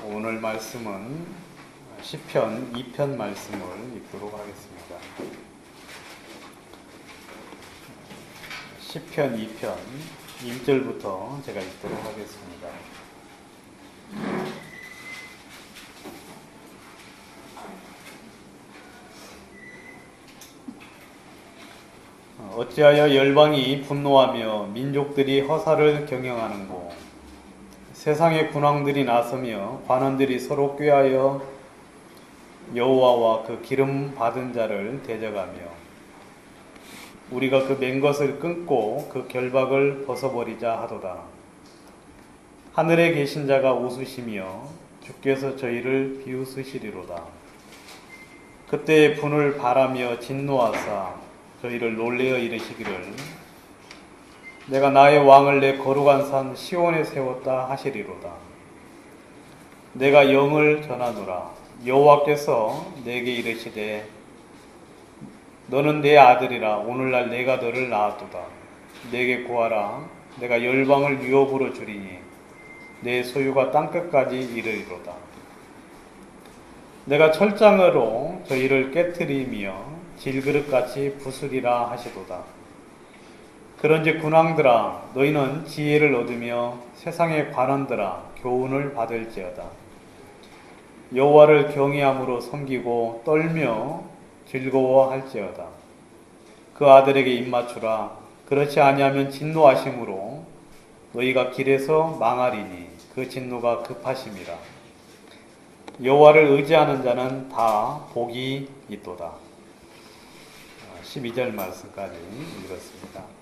오늘 말씀은 시편 2편 말씀을 읽도록 하겠습니다. 시편 2편 1절부터 제가 읽도록 하겠습니다. 어찌하여 열방이 분노하며 민족들이 허사를 경영하는고, 세상의 군왕들이 나서며 관원들이 서로 꾀하여 여호와와 그 기름 받은 자를 대적하며 우리가 그 맨 것을 끊고 그 결박을 벗어버리자 하도다. 하늘에 계신 자가 웃으시며 주께서 저희를 비웃으시리로다. 그때의 분을 바라며 진노하사 저희를 놀래어 이르시기를 내가 나의 왕을 내 거룩한 산 시온에 세웠다 하시리로다. 내가 영을 전하노라. 여호와께서 내게 이르시되 너는 내 아들이라. 오늘날 내가 너를 낳았도다. 내게 구하라. 내가 열방을 유업으로 주리니 내 소유가 땅끝까지 이르리로다. 내가 철장으로 저희를 깨뜨리며 질그릇같이 부수리라 하시도다. 그런즉 군왕들아 너희는 지혜를 얻으며 세상의 관원들아 교훈을 받을지어다. 여호와를 경외함으로 섬기고 떨며 즐거워할지어다. 그 아들에게 입맞추라. 그렇지 아니하면 진노하심으로 너희가 길에서 망하리니 그 진노가 급하심이라. 여호와를 의지하는 자는 다 복이 있도다. 12절 말씀까지 읽었습니다.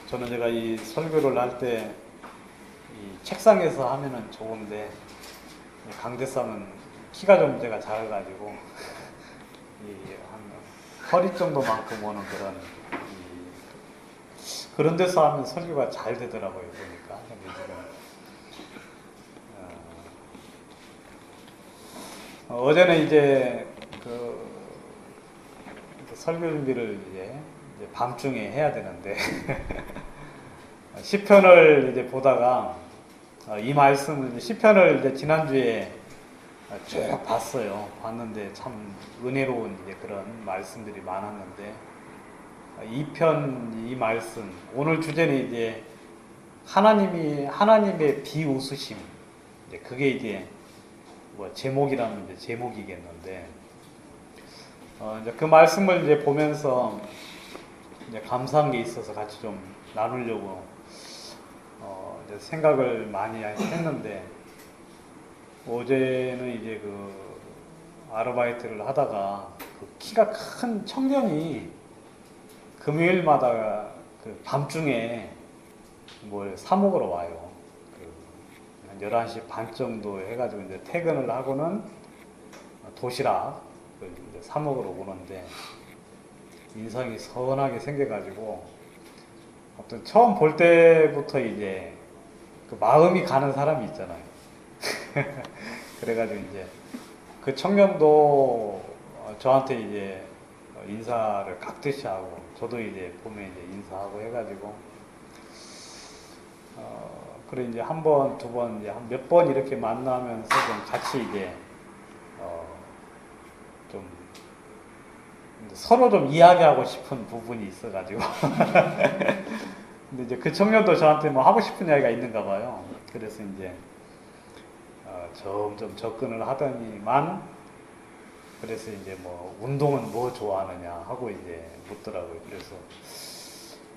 저는 제가 이 설교를 할 때 책상에서 하면은 좋은데 강대상은 키가 좀 제가 작아가지고 한 허리 정도만큼 오는 그런 데서 하면 설교가 잘 되더라고요 보니까. 어제는 이제 그 설교 준비를 이제 밤중에 해야 되는데 시편을 이제 보다가 이 말씀을 시편을 이제 지난주에 쭉 봤어요. 봤는데 참 은혜로운 이제 그런 말씀들이 많았는데 이 편 이 말씀 오늘 주제는 이제 하나님의 비웃으심, 그게 이제 뭐 제목이라면 이제 제목이겠는데 이제 그 말씀을 이제 보면서 이제 감사한 게 있어서 같이 좀 나누려고 이제 생각을 많이 했는데 어제는 이제 그 아르바이트를 하다가 그 키가 큰 청년이 금요일마다 그 밤중에 뭘 사 먹으러 와요. 한 11시 반 정도 해가지고 이제 퇴근을 하고는 도시락을 이제 사 먹으러 오는데 인상이 선하게 생겨가지고 아무튼 처음 볼 때부터 이제 그 마음이 가는 사람이 있잖아요. 그래가지고 이제 그 청년도 저한테 이제 인사를 각듯이 하고 저도 이제 보면 이제 인사하고 해가지고 그래 이제 한 번, 두 번, 이제 한 몇 번 이렇게 만나면서 좀 같이 이제 좀 서로 좀 이야기하고 싶은 부분이 있어가지고 근데 이제 그 청년도 저한테 뭐 하고 싶은 이야기가 있는가 봐요. 그래서 이제 점점 접근을 하더니만 그래서 이제 뭐 운동은 뭐 좋아하느냐 하고 이제 묻더라고요. 그래서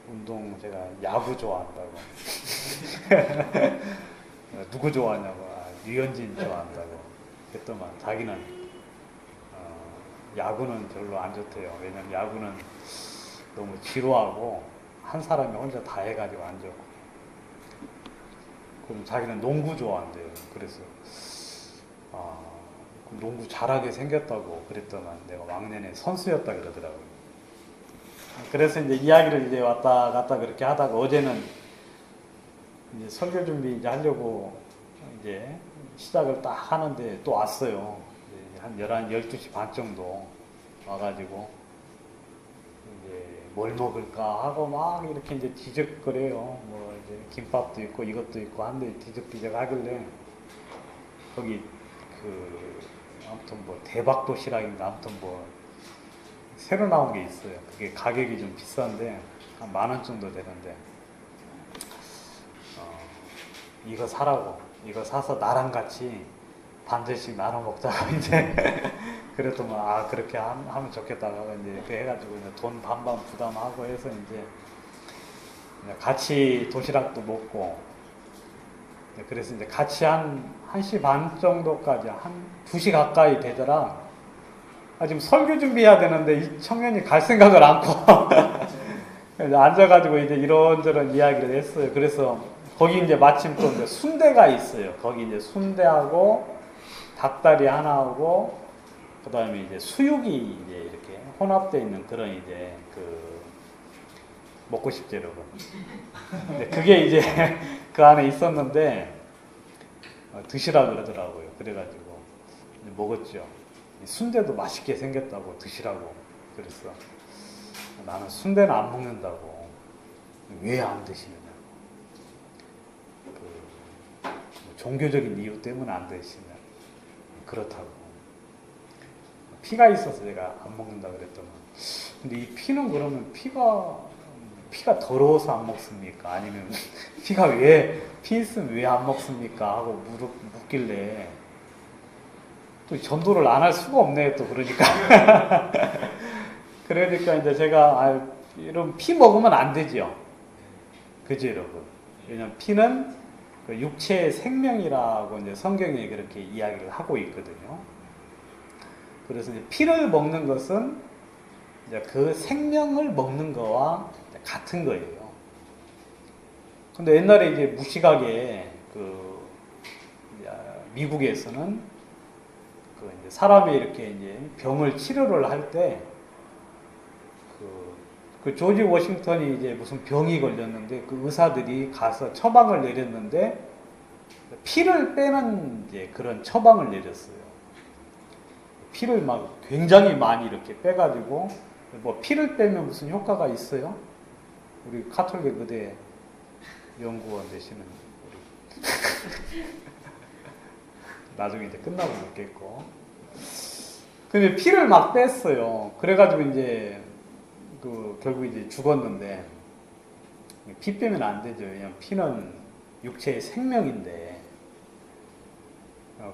운동 제가 야구 좋아한다고 누구 좋아하냐고 류현진 좋아한다고 그랬더만 자기는 야구는 별로 안 좋대요. 왜냐면 야구는 너무 지루하고 한 사람이 혼자 다 해가지고 안 좋고 그럼 자기는 농구 좋아한대요. 그래서 농구 잘하게 생겼다고 그랬더만 내가 왕년에 선수였다 그러더라고요. 그래서 이제 이야기를 이제 왔다 갔다 그렇게 하다가 어제는 이제 설교 준비 이제 하려고 이제 시작을 딱 하는데 또 왔어요. 한 12시 반 정도 와가지고 이제 뭘 먹을까 하고 막 이렇게 이제 뒤적거려요. 뭐 이제 김밥도 있고 이것도 있고 한데 뒤적뒤적 하길래 거기 그 아무튼 뭐 대박 도시락인가 아무튼 뭐 새로 나온 게 있어요. 그게 가격이 좀 비싼데 한 10,000원 정도 되는데 이거 사라고 이거 사서 나랑 같이 반절씩 나눠 먹자고 이제 그랬더만 아 그렇게 하면 좋겠다고 이제 그 해가지고 이제 돈 반반 부담하고 해서 이제 같이 도시락도 먹고 그래서 이제 같이 한 1시 반 정도까지 한 2시 가까이 되더라. 아, 지금 설교 준비해야 되는데 이 청년이 갈 생각을 않고 앉아가지고 이제 이런저런 이야기를 했어요. 그래서 거기 이제 마침 또 이제 순대가 있어요. 거기 이제 순대하고 닭다리 하나하고 그 다음에 이제 수육이 이제 이렇게 혼합되어 있는 그런 이제 그 먹고 싶죠 여러분. 근데 그게 이제 그 안에 있었는데 드시라 그러더라고요. 그래가지고 먹었죠. 순대도 맛있게 생겼다고 드시라고 그랬어. 나는 순대는 안 먹는다고. 왜 안 드시느냐고. 종교적인 이유 때문에 안 드시냐. 그렇다고. 피가 있어서 제가 안 먹는다 그랬더니 근데 이 피는 그러면 피가 더러워서 안 먹습니까? 아니면 피가 피 있으면 왜 안 먹습니까? 하고 묻길래 또 전도를 안 할 수가 없네 또 그러니까 그러니까 이제 제가 이런 피 먹으면 안 되죠. 그죠 여러분? 왜냐면 피는 그 육체의 생명이라고 이제 성경에 그렇게 이야기를 하고 있거든요. 그래서 이제 피를 먹는 것은 이제 그 생명을 먹는 거와 같은 거예요. 근데 옛날에 이제 무식하게 미국에서는 이제 사람이 이렇게 이제 병을 치료를 할 때 그 조지 워싱턴이 이제 무슨 병이 걸렸는데 그 의사들이 가서 처방을 내렸는데 피를 빼는 이제 그런 처방을 내렸어요. 피를 막 굉장히 많이 이렇게 빼가지고 뭐 피를 빼면 무슨 효과가 있어요? 우리 카톨릭 의대 연구원 되시는 우리 나중에 이제 끝나고 묻겠고. 근데 피를 막 뺐어요. 그래가지고 이제 결국 이제 죽었는데 피 빼면 안 되죠. 왜냐면 피는 육체의 생명인데.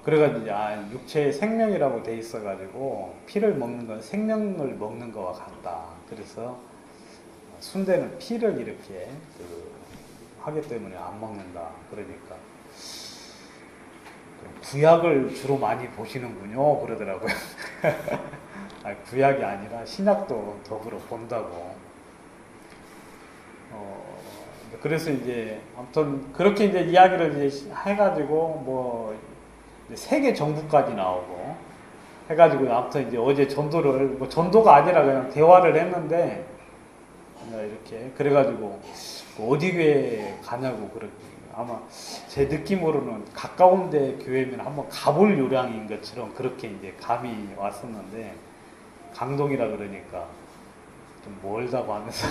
그래가지고 이제 육체의 생명이라고 돼 있어가지고 피를 먹는 건 생명을 먹는 거와 같다. 그래서 순대는 피를 이렇게 하기 때문에 안 먹는다. 그러니까 구약을 주로 많이 보시는군요. 그러더라고요. 구약이 아니라 신약도 더불어 본다고. 그래서 이제 아무튼 그렇게 이제 이야기를 이제 해가지고 뭐 세계 정부까지 나오고 해가지고 아무튼 이제 어제 전도를 뭐 전도가 아니라 그냥 대화를 했는데 이렇게 그래가지고 어디 교회 가냐고 그렇게 아마 제 느낌으로는 가까운데 교회면 한번 가볼 요량인 것처럼 그렇게 이제 감이 왔었는데 강동이라 그러니까 좀 멀다고 하면서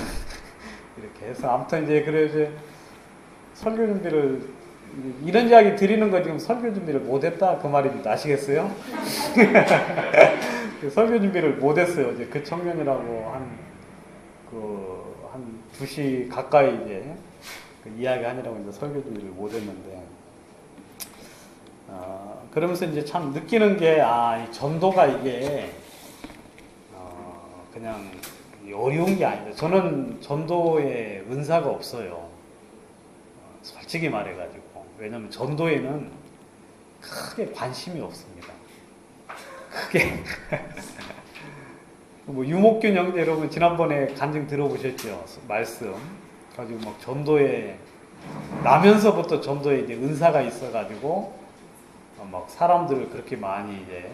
이렇게 해서 아무튼 이제 그래 이제 설교 준비를 이런 이야기 드리는 거 지금 설교 준비를 못했다 그 말입니다. 아시겠어요? 설교 준비를 못했어요. 이제 그 청년이라고 한 2시 가까이 이제 이야기 하느라고 이제 설교 준비를 못했는데 그러면서 이제 참 느끼는 게 이 전도가 이게 그냥 어려운 게 아니다. 저는 전도에 은사가 없어요. 솔직히 말해가지고. 왜냐면 전도에는 크게 관심이 없습니다. 크게. 뭐 유목균 형제 여러분 지난번에 간증 들어보셨죠? 말씀. 가지고 막 전도에 나면서부터 전도에 이제 은사가 있어가지고 막 사람들을 그렇게 많이 이제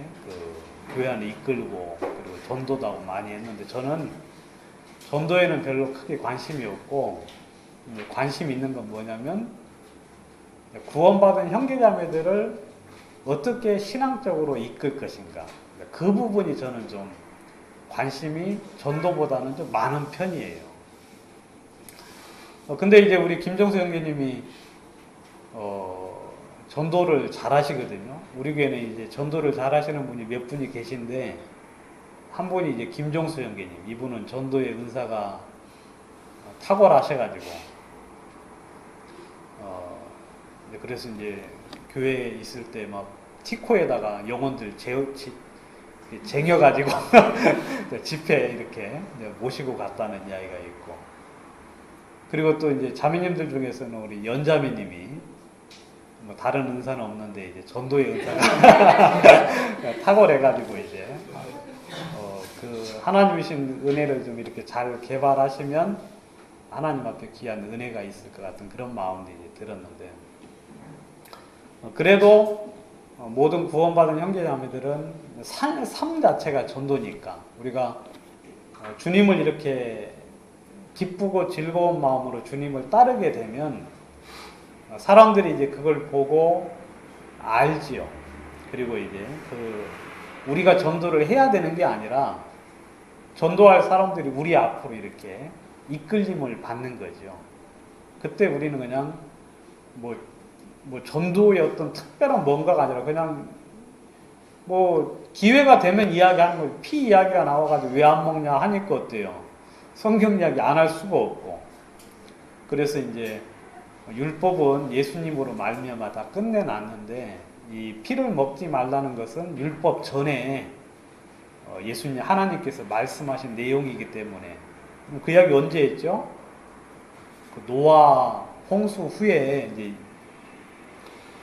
교회 안에 이끌고 그리고 전도도 하고 많이 했는데 저는 전도에는 별로 크게 관심이 없고 관심 있는 건 뭐냐면 구원받은 형제자매들을 어떻게 신앙적으로 이끌 것인가 그 부분이 저는 좀 관심이 전도보다는 좀 많은 편이에요. 근데 이제 우리 김정수 형제님이 전도를 잘 하시거든요. 우리 교회는 이제 전도를 잘 하시는 분이 몇 분이 계신데, 한 분이 이제 김정수 형제님, 이분은 전도의 은사가 탁월하셔가지고, 그래서 이제 교회에 있을 때 막 티코에다가 영혼들 쟁여가지고 집회 이렇게 모시고 갔다는 이야기가 있고, 그리고 또 이제 자매님들 중에서는 우리 연자매님이 뭐 다른 은사는 없는데 이제 전도의 은사가 탁월해가지고 이제 그 하나님 주신 은혜를 좀 이렇게 잘 개발하시면 하나님 앞에 귀한 은혜가 있을 것 같은 그런 마음도 이제 들었는데, 그래도 모든 구원받은 형제자매들은 삶 자체가 전도니까 우리가 주님을 이렇게 기쁘고 즐거운 마음으로 주님을 따르게 되면 사람들이 이제 그걸 보고 알지요. 그리고 이제 우리가 전도를 해야 되는 게 아니라 전도할 사람들이 우리 앞으로 이렇게 이끌림을 받는 거죠. 그때 우리는 그냥 뭐 전도의 어떤 특별한 뭔가가 아니라 그냥 뭐 기회가 되면 이야기하는 거, 피 이야기가 나와가지고 왜 안 먹냐 하니까 어때요? 성경 이야기 안 할 수가 없고. 그래서 이제 율법은 예수님으로 말미암아 다 끝내놨는데, 이 피를 먹지 말라는 것은 율법 전에 예수님 하나님께서 말씀하신 내용이기 때문에. 그 이야기 언제 했죠? 그 노아 홍수 후에 이제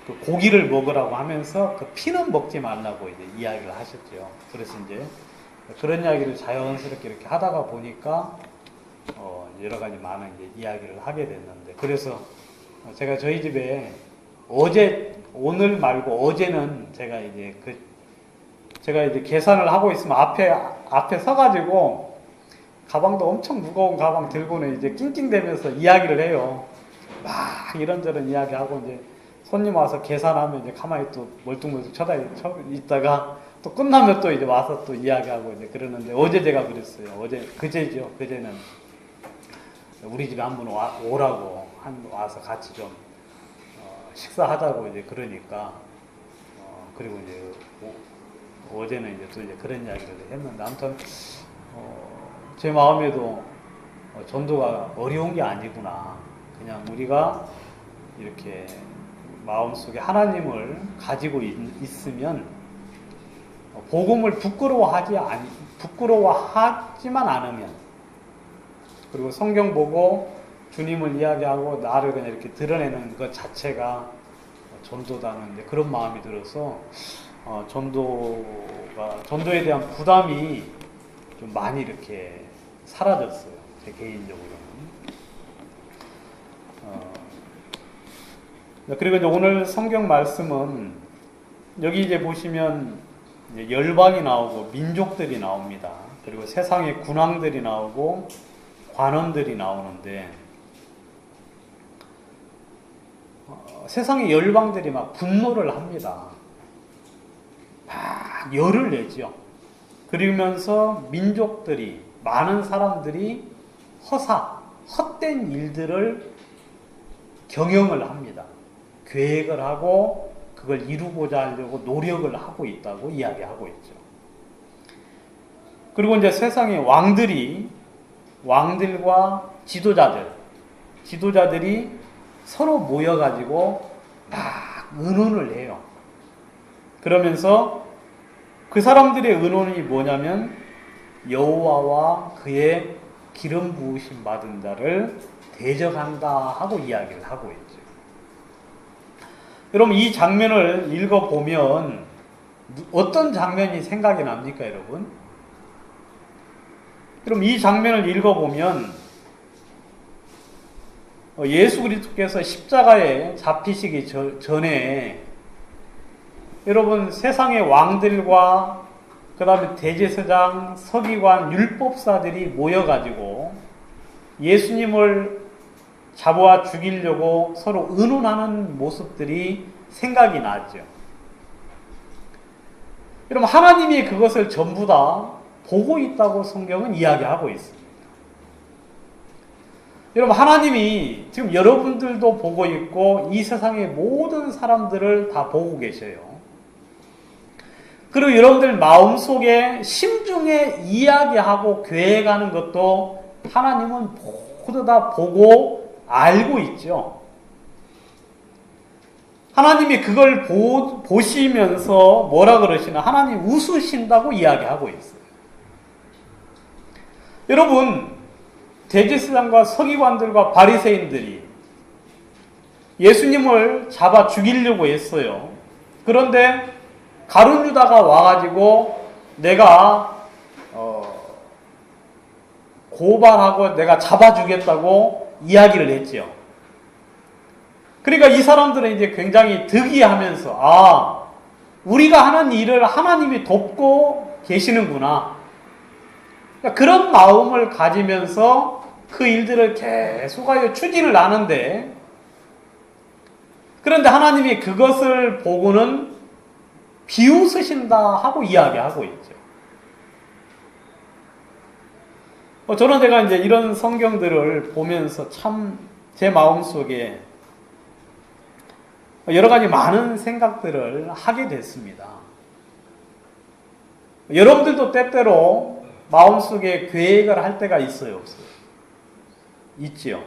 그 고기를 먹으라고 하면서 그 피는 먹지 말라고 이제 이야기를 하셨죠. 그래서 이제 그런 이야기를 자연스럽게 이렇게 하다가 보니까 여러 가지 많은 이제 이야기를 하게 됐는데, 그래서 제가 저희 집에 오늘 말고 어제는 제가 이제 계산을 하고 있으면 앞에 서가지고 가방도 엄청 무거운 가방 들고는 이제 낑낑대면서 이야기를 해요. 막 이런저런 이야기하고 이제 손님 와서 계산하면 이제 가만히 또 멀뚱멀뚱 있다가 또 끝나면 또 이제 와서 또 이야기하고 이제 그러는데, 어제 제가 그랬어요. 그제는 우리 집에 한번 오라고 와서 같이 좀 식사하자고 이제 그러니까 그리고 이제 어제는 이제 또 이제 그런 이야기를 했는데, 아무튼 제 마음에도 전도가 어려운 게 아니구나. 그냥 우리가 이렇게 마음속에 하나님을 가지고 있으면 복음을 부끄러워하지만 않으면, 그리고 성경 보고 주님을 이야기하고 나를 그냥 이렇게 드러내는 것 자체가 전도다는 그런 마음이 들어서 전도에 대한 부담이 좀 많이 이렇게 사라졌어요. 제 개인적으로는. 그리고 이제 오늘 성경 말씀은 여기 이제 보시면 이제 열방이 나오고 민족들이 나옵니다. 그리고 세상의 군왕들이 나오고 관원들이 나오는데, 세상의 열방들이 막 분노를 합니다. 막 열을 내죠. 그러면서 민족들이, 많은 사람들이 헛된 일들을 경영을 합니다. 계획을 하고 그걸 이루고자 하려고 노력을 하고 있다고 이야기하고 있죠. 그리고 이제 세상의 왕들과 지도자들이 서로 모여가지고 막 의논을 해요. 그러면서 그 사람들의 의논이 뭐냐면 여호와와 그의 기름 부으심 받은 자를 대적한다 하고 이야기를 하고 있죠. 여러분, 이 장면을 읽어보면 어떤 장면이 생각이 납니까, 여러분? 여러분, 이 장면을 읽어보면 예수 그리스도께서 십자가에 잡히시기 전에 여러분, 세상의 왕들과 그 다음에 대제사장, 서기관, 율법사들이 모여가지고 예수님을 잡아 죽이려고 서로 의논하는 모습들이 생각이 나죠. 여러분, 하나님이 그것을 전부 다 보고 있다고 성경은 이야기하고 있습니다. 여러분, 하나님이 지금 여러분들도 보고 있고 이 세상의 모든 사람들을 다 보고 계셔요. 그리고 여러분들 마음속에 심중에 이야기하고 계획하는 것도 하나님은 모두 다 보고 알고 있죠. 하나님이 그걸 보시면서 뭐라 그러시나? 하나님 웃으신다고 이야기하고 있어요. 여러분, 대제사장과 서기관들과 바리새인들이 예수님을 잡아 죽이려고 했어요. 그런데 가룟 유다가 와가지고 내가 고발하고 내가 잡아주겠다고 이야기를 했지요. 그러니까 이 사람들은 이제 굉장히 득이하면서 우리가 하는 일을 하나님이 돕고 계시는구나. 그러니까 그런 마음을 가지면서 그 일들을 계속하여 추진을 하는데, 그런데 하나님이 그것을 보고는 비웃으신다 하고 이야기하고 있죠. 저는 제가 이제 이런 성경들을 보면서 참 제 마음속에 여러 가지 많은 생각들을 하게 됐습니다. 여러분들도 때때로 마음속에 계획을 할 때가 있어요, 없어요? 있지요.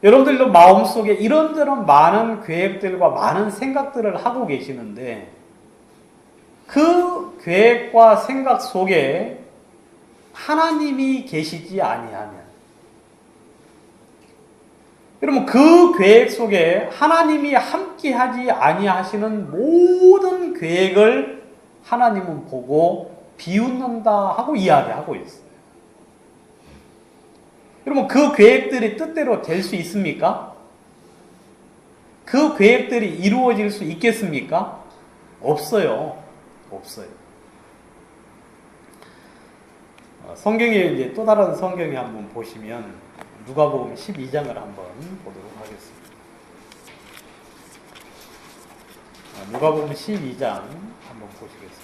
여러분들도 마음속에 이런저런 많은 계획들과 많은 생각들을 하고 계시는데 그 계획과 생각 속에 하나님이 계시지 아니하면, 여러분 그 계획 속에 하나님이 함께하지 아니하시는 모든 계획을 하나님은 보고 비웃는다 하고 이야기하고 있어요. 여러분 그 계획들이 뜻대로 될 수 있습니까? 그 계획들이 이루어질 수 있겠습니까? 없어요. 없어요. 성경에 이제 또 다른 성경에 한번 보시면 누가복음 12장을 한번 보도록 하겠습니다. 누가복음 12장 한번 보시겠습니다.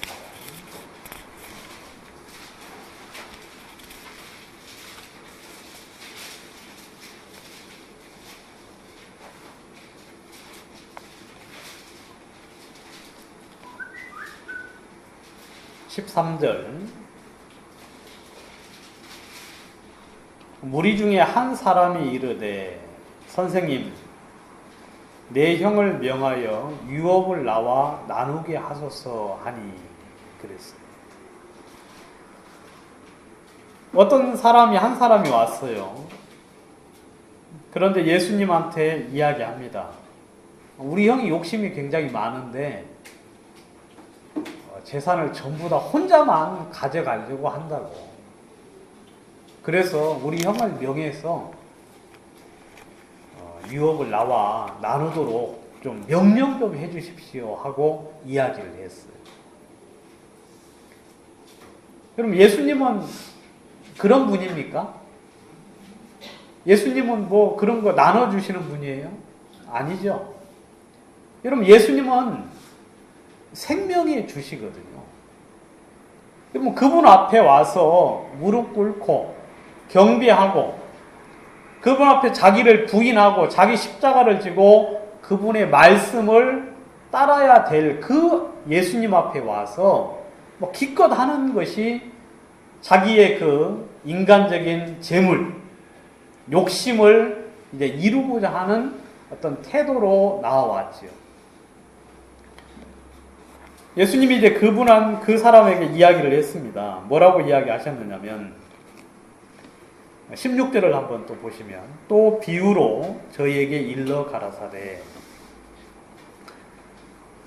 무리 중에 한 사람이 이르되 선생님, 내 형을 명하여 유업을 나와 나누게 하소서 하니 그랬어요. 어떤 사람이 한 사람이 왔어요. 그런데 예수님한테 이야기합니다. 우리 형이 욕심이 굉장히 많은데 재산을 전부 다 혼자만 가져가려고 한다고. 그래서 우리 형을 명해서 유업을 나와 나누도록 좀 명령 좀 해주십시오 하고 이야기를 했어요. 그럼 예수님은 그런 분입니까? 예수님은 뭐 그런 거 나눠주시는 분이에요? 아니죠. 여러분 예수님은 생명의 주시거든요. 여러분 그분 앞에 와서 무릎 꿇고 경배하고 그분 앞에 자기를 부인하고 자기 십자가를 지고 그분의 말씀을 따라야 될 그 예수님 앞에 와서 뭐 기껏 하는 것이 자기의 그 인간적인 재물, 욕심을 이제 이루고자 하는 어떤 태도로 나와왔지요. 예수님이 이제 그 사람에게 이야기를 했습니다. 뭐라고 이야기하셨느냐면 16절을 한번 또 보시면 또 비유로 저희에게 일러 가라사대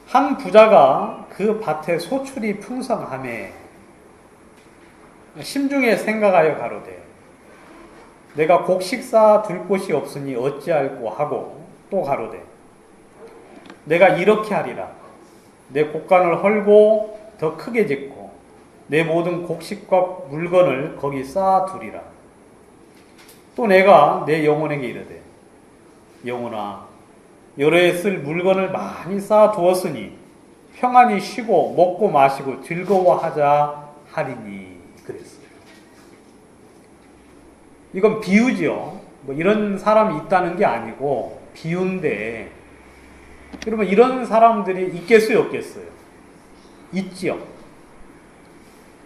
한 부자가 그 밭에 소출이 풍성하매 심중에 생각하여 가로되 내가 곡식 쌓아 둘 곳이 없으니 어찌할꼬 하고 또 가로되 내가 이렇게 하리라 내 곡간을 헐고 더 크게 짓고 내 모든 곡식과 물건을 거기 쌓아 두리라. 또 내가 내 영혼에게 이르되 영혼아 여러 해 쓸 물건을 많이 쌓아 두었으니 평안히 쉬고 먹고 마시고 즐거워하자 하리니 그랬어요. 이건 비유죠. 뭐 이런 사람이 있다는 게 아니고 비유인데, 그러면 이런 사람들이 있겠어요, 없겠어요? 있지요.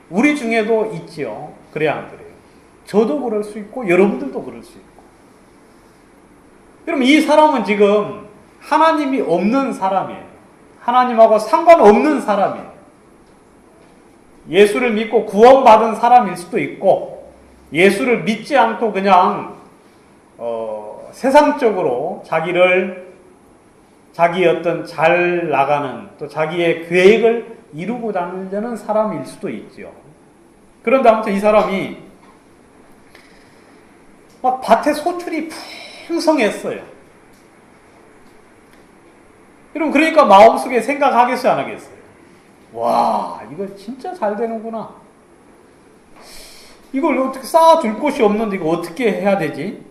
우리 중에도 있지요. 그래야 안 그래요? 저도 그럴 수 있고 여러분들도 그럴 수 있고. 그럼 이 사람은 지금 하나님이 없는 사람이에요. 하나님하고 상관없는 사람이에요. 예수를 믿고 구원받은 사람일 수도 있고, 예수를 믿지 않고 그냥 세상적으로 자기 어떤 잘 나가는, 또 자기의 계획을 이루고 다니려는 사람일 수도 있죠. 그런데 아무튼 이 사람이 막 밭에 소출이 풍성했어요. 여러분, 그러니까 마음속에 생각하겠어요, 안 하겠어요? 와, 이거 진짜 잘 되는구나. 이걸 어떻게 쌓아둘 곳이 없는데 이거 어떻게 해야 되지?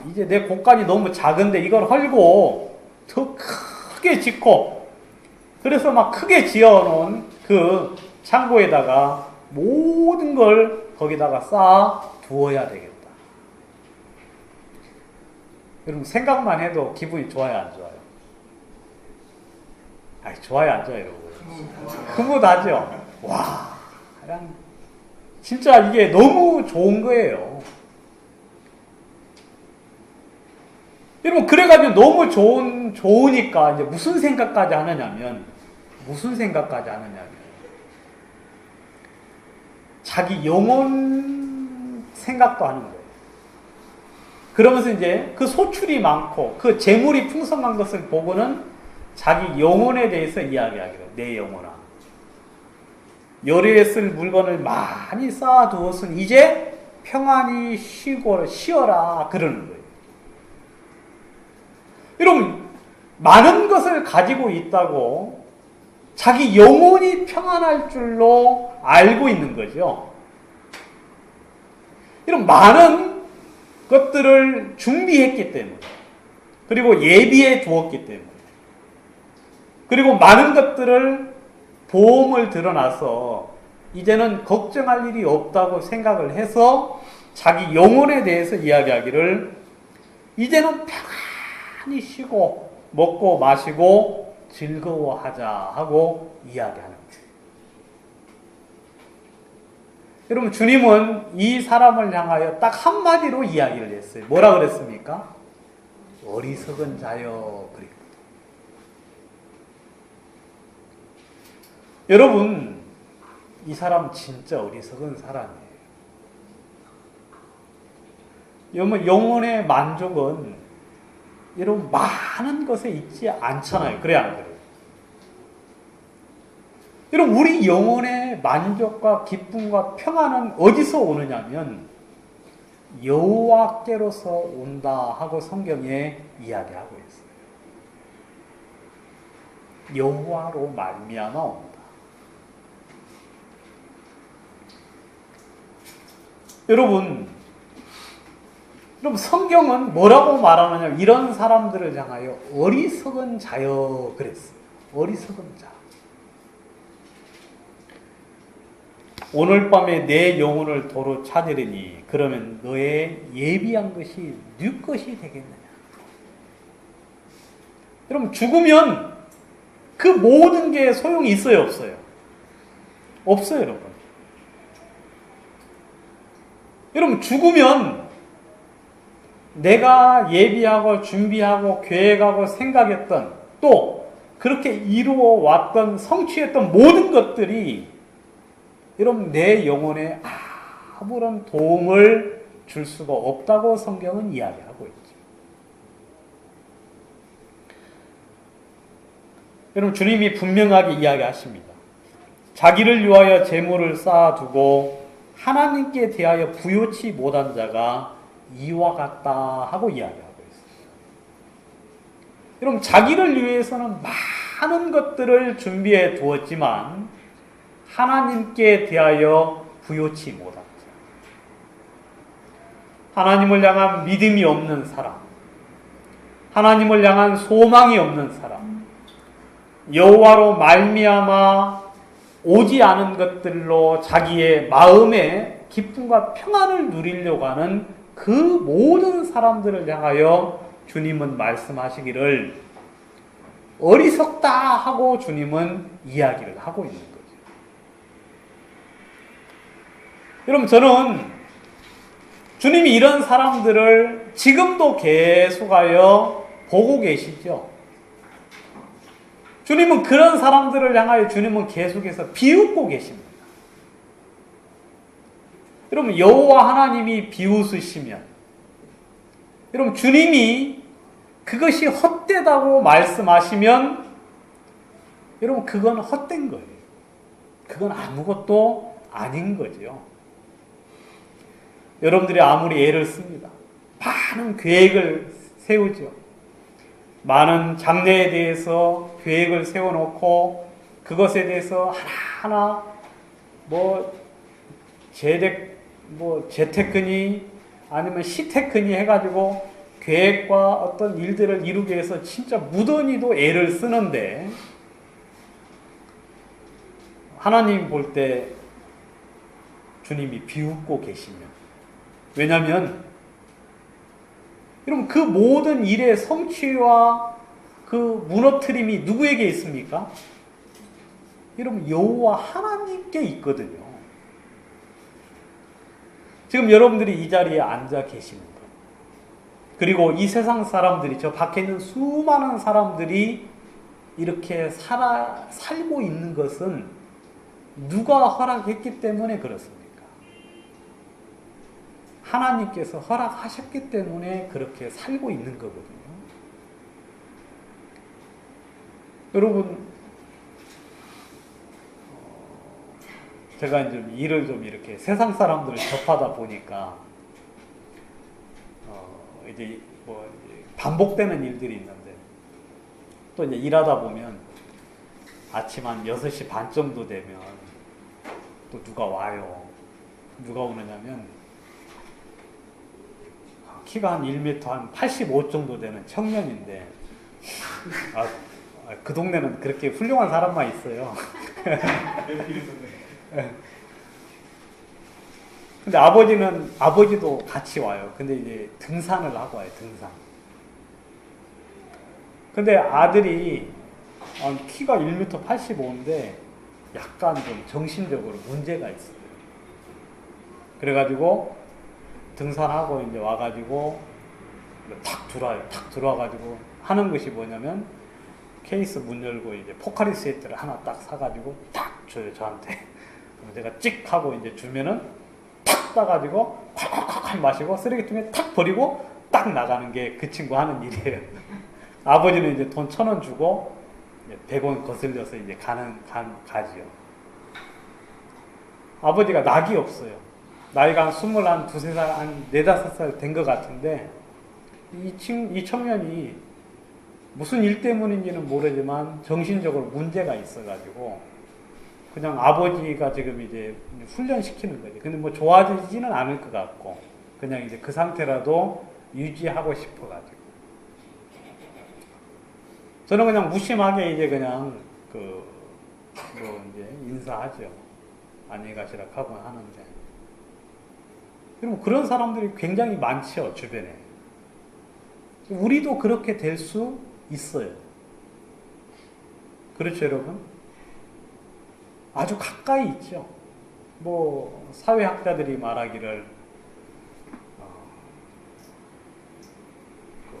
이제 내 곳간이 너무 작은데 이걸 헐고 더 크게 짓고, 그래서 막 크게 지어놓은 그 창고에다가 모든 걸 거기다가 쌓아 두어야 되겠다. 여러분, 생각만 해도 기분이 좋아요, 안 좋아요? 좋아요, 안 좋아요, 여러분? 흐뭇하죠? 와, 그냥 진짜 이게 너무 좋은 거예요. 여러분, 그래가지고 너무 좋으니까 이제 무슨 생각까지 하느냐면 자기 영혼 생각도 하는 거예요. 그러면서 이제 그 소출이 많고 그 재물이 풍성한 것을 보고는 자기 영혼에 대해서 이야기하기로, 내 영혼아, 열에 쓸 물건을 많이 쌓아두었으니 이제 평안히 쉬어라, 그러는 거예요. 여러분, 많은 것을 가지고 있다고 자기 영혼이 평안할 줄로 알고 있는 거죠. 여러분, 많은 것들을 준비했기 때문에, 그리고 예비해 두었기 때문에, 그리고 많은 것들을 보험을 들어놔서 이제는 걱정할 일이 없다고 생각을 해서 자기 영혼에 대해서 이야기하기를, 이제는 편안히 쉬고 먹고 마시고 즐거워하자 하고 이야기하는 거예요. 여러분, 주님은 이 사람을 향하여 딱 한마디로 이야기를 했어요. 뭐라 그랬습니까? 어리석은 자여, 그랬거든요. 여러분, 이 사람 진짜 어리석은 사람이에요. 여러분, 영혼의 만족은 여러분 많은 것에 있지 않잖아요. 그래, 안 그래요? 여러분, 우리 영혼의 만족과 기쁨과 평안은 어디서 오느냐면 여호와께로서 온다 하고 성경에 이야기하고 있어요. 여호와로 말미암아 온다. 여러분, 성경은 뭐라고 말하느냐, 이런 사람들을 향하여 어리석은 자여 그랬어요. 어리석은 자. 오늘 밤에 내 영혼을 도로 찾으리니 그러면 너의 예비한 것이 네 것이 되겠느냐. 여러분, 죽으면 그 모든 게 소용이 있어요, 없어요? 없어요, 여러분. 여러분, 죽으면 내가 예비하고 준비하고 계획하고 생각했던, 또 그렇게 이루어 왔던, 성취했던 모든 것들이 여러분 내 영혼에 아무런 도움을 줄 수가 없다고 성경은 이야기하고 있죠. 여러분, 주님이 분명하게 이야기하십니다. 자기를 위하여 재물을 쌓아두고 하나님께 대하여 부요치 못한 자가 이와 같다 하고 이야기하고 있습니다. 여러분, 자기를 위해서는 많은 것들을 준비해 두었지만 하나님께 대하여 부요치 못한 자, 하나님을 향한 믿음이 없는 사람, 하나님을 향한 소망이 없는 사람, 여호와로 말미암아 오지 않은 것들로 자기의 마음의 기쁨과 평안을 누리려고 하는 그 모든 사람들을 향하여 주님은 말씀하시기를 어리석다 하고 주님은 이야기를 하고 있는 거죠. 여러분, 저는 주님이 이런 사람들을 지금도 계속하여 보고 계시죠. 주님은 그런 사람들을 향하여 주님은 계속해서 비웃고 계십니다. 여러분, 여호와 하나님이 비웃으시면, 여러분, 주님이 그것이 헛되다고 말씀하시면, 여러분, 그건 헛된 거예요. 그건 아무것도 아닌 거죠. 여러분들이 아무리 애를 씁니다. 많은 계획을 세우죠. 많은 장래에 대해서 계획을 세워놓고 그것에 대해서 하나하나 재테크니 아니면 시테크니 해가지고 계획과 어떤 일들을 이루기 위해서 진짜 무던히도 애를 쓰는데 하나님 볼 때 주님이 비웃고 계시면, 왜냐하면 여러분, 그 모든 일의 성취와 그 무너뜨림이 누구에게 있습니까? 여러분, 여호와 하나님께 있거든요. 지금 여러분들이 이 자리에 앉아 계시는 것, 그리고 이 세상 사람들이, 저 밖에 있는 수많은 사람들이 이렇게 살고 있는 것은 누가 허락했기 때문에 그렇습니까? 하나님께서 허락하셨기 때문에 그렇게 살고 있는 거거든요. 여러분, 제가 이제 일을 좀 이렇게 세상 사람들을 접하다 보니까 이제 반복되는 일들이 있는데, 또 이제 일하다 보면 아침 한 6시 반 정도 되면 또 누가 와요. 누가 오느냐면 키가 한 1m 한 85 정도 되는 청년인데, 그 동네는 그렇게 훌륭한 사람만 있어요. 근데 아버지도 같이 와요. 근데 이제 등산을 하고 와요, 등산. 근데 아들이 키가 1m 85인데 약간 좀 정신적으로 문제가 있어요. 그래가지고 등산하고 이제 와가지고 탁 들어와요. 탁 들어와가지고 하는 것이 뭐냐면 케이스 문 열고 이제 포카리 스웨트를 하나 딱 사가지고 탁 줘요, 저한테. 그럼 제가 찍 하고 이제 주면은 탁 따가지고 콱콱콱 마시고 쓰레기통에 탁 버리고 딱 나가는 게 그 친구 하는 일이에요. 아버지는 이제 돈 1,000원 주고 100원 거슬려서 이제 가지요. 아버지가 낙이 없어요. 나이가 한 22살, 한 4, 5살 된 것 같은데, 이 청년이 무슨 일 때문인지는 모르지만 정신적으로 문제가 있어가지고, 그냥 아버지가 지금 이제 훈련시키는 거지. 근데 뭐 좋아지지는 않을 것 같고, 그냥 이제 그 상태라도 유지하고 싶어가지고. 저는 그냥 무심하게 이제 그냥 이제 인사하죠. 안녕히 가시라 하고 하는데. 여러분, 그런 사람들이 굉장히 많죠, 주변에. 우리도 그렇게 될 수 있어요. 그렇죠, 여러분? 아주 가까이 있죠. 사회학자들이 말하기를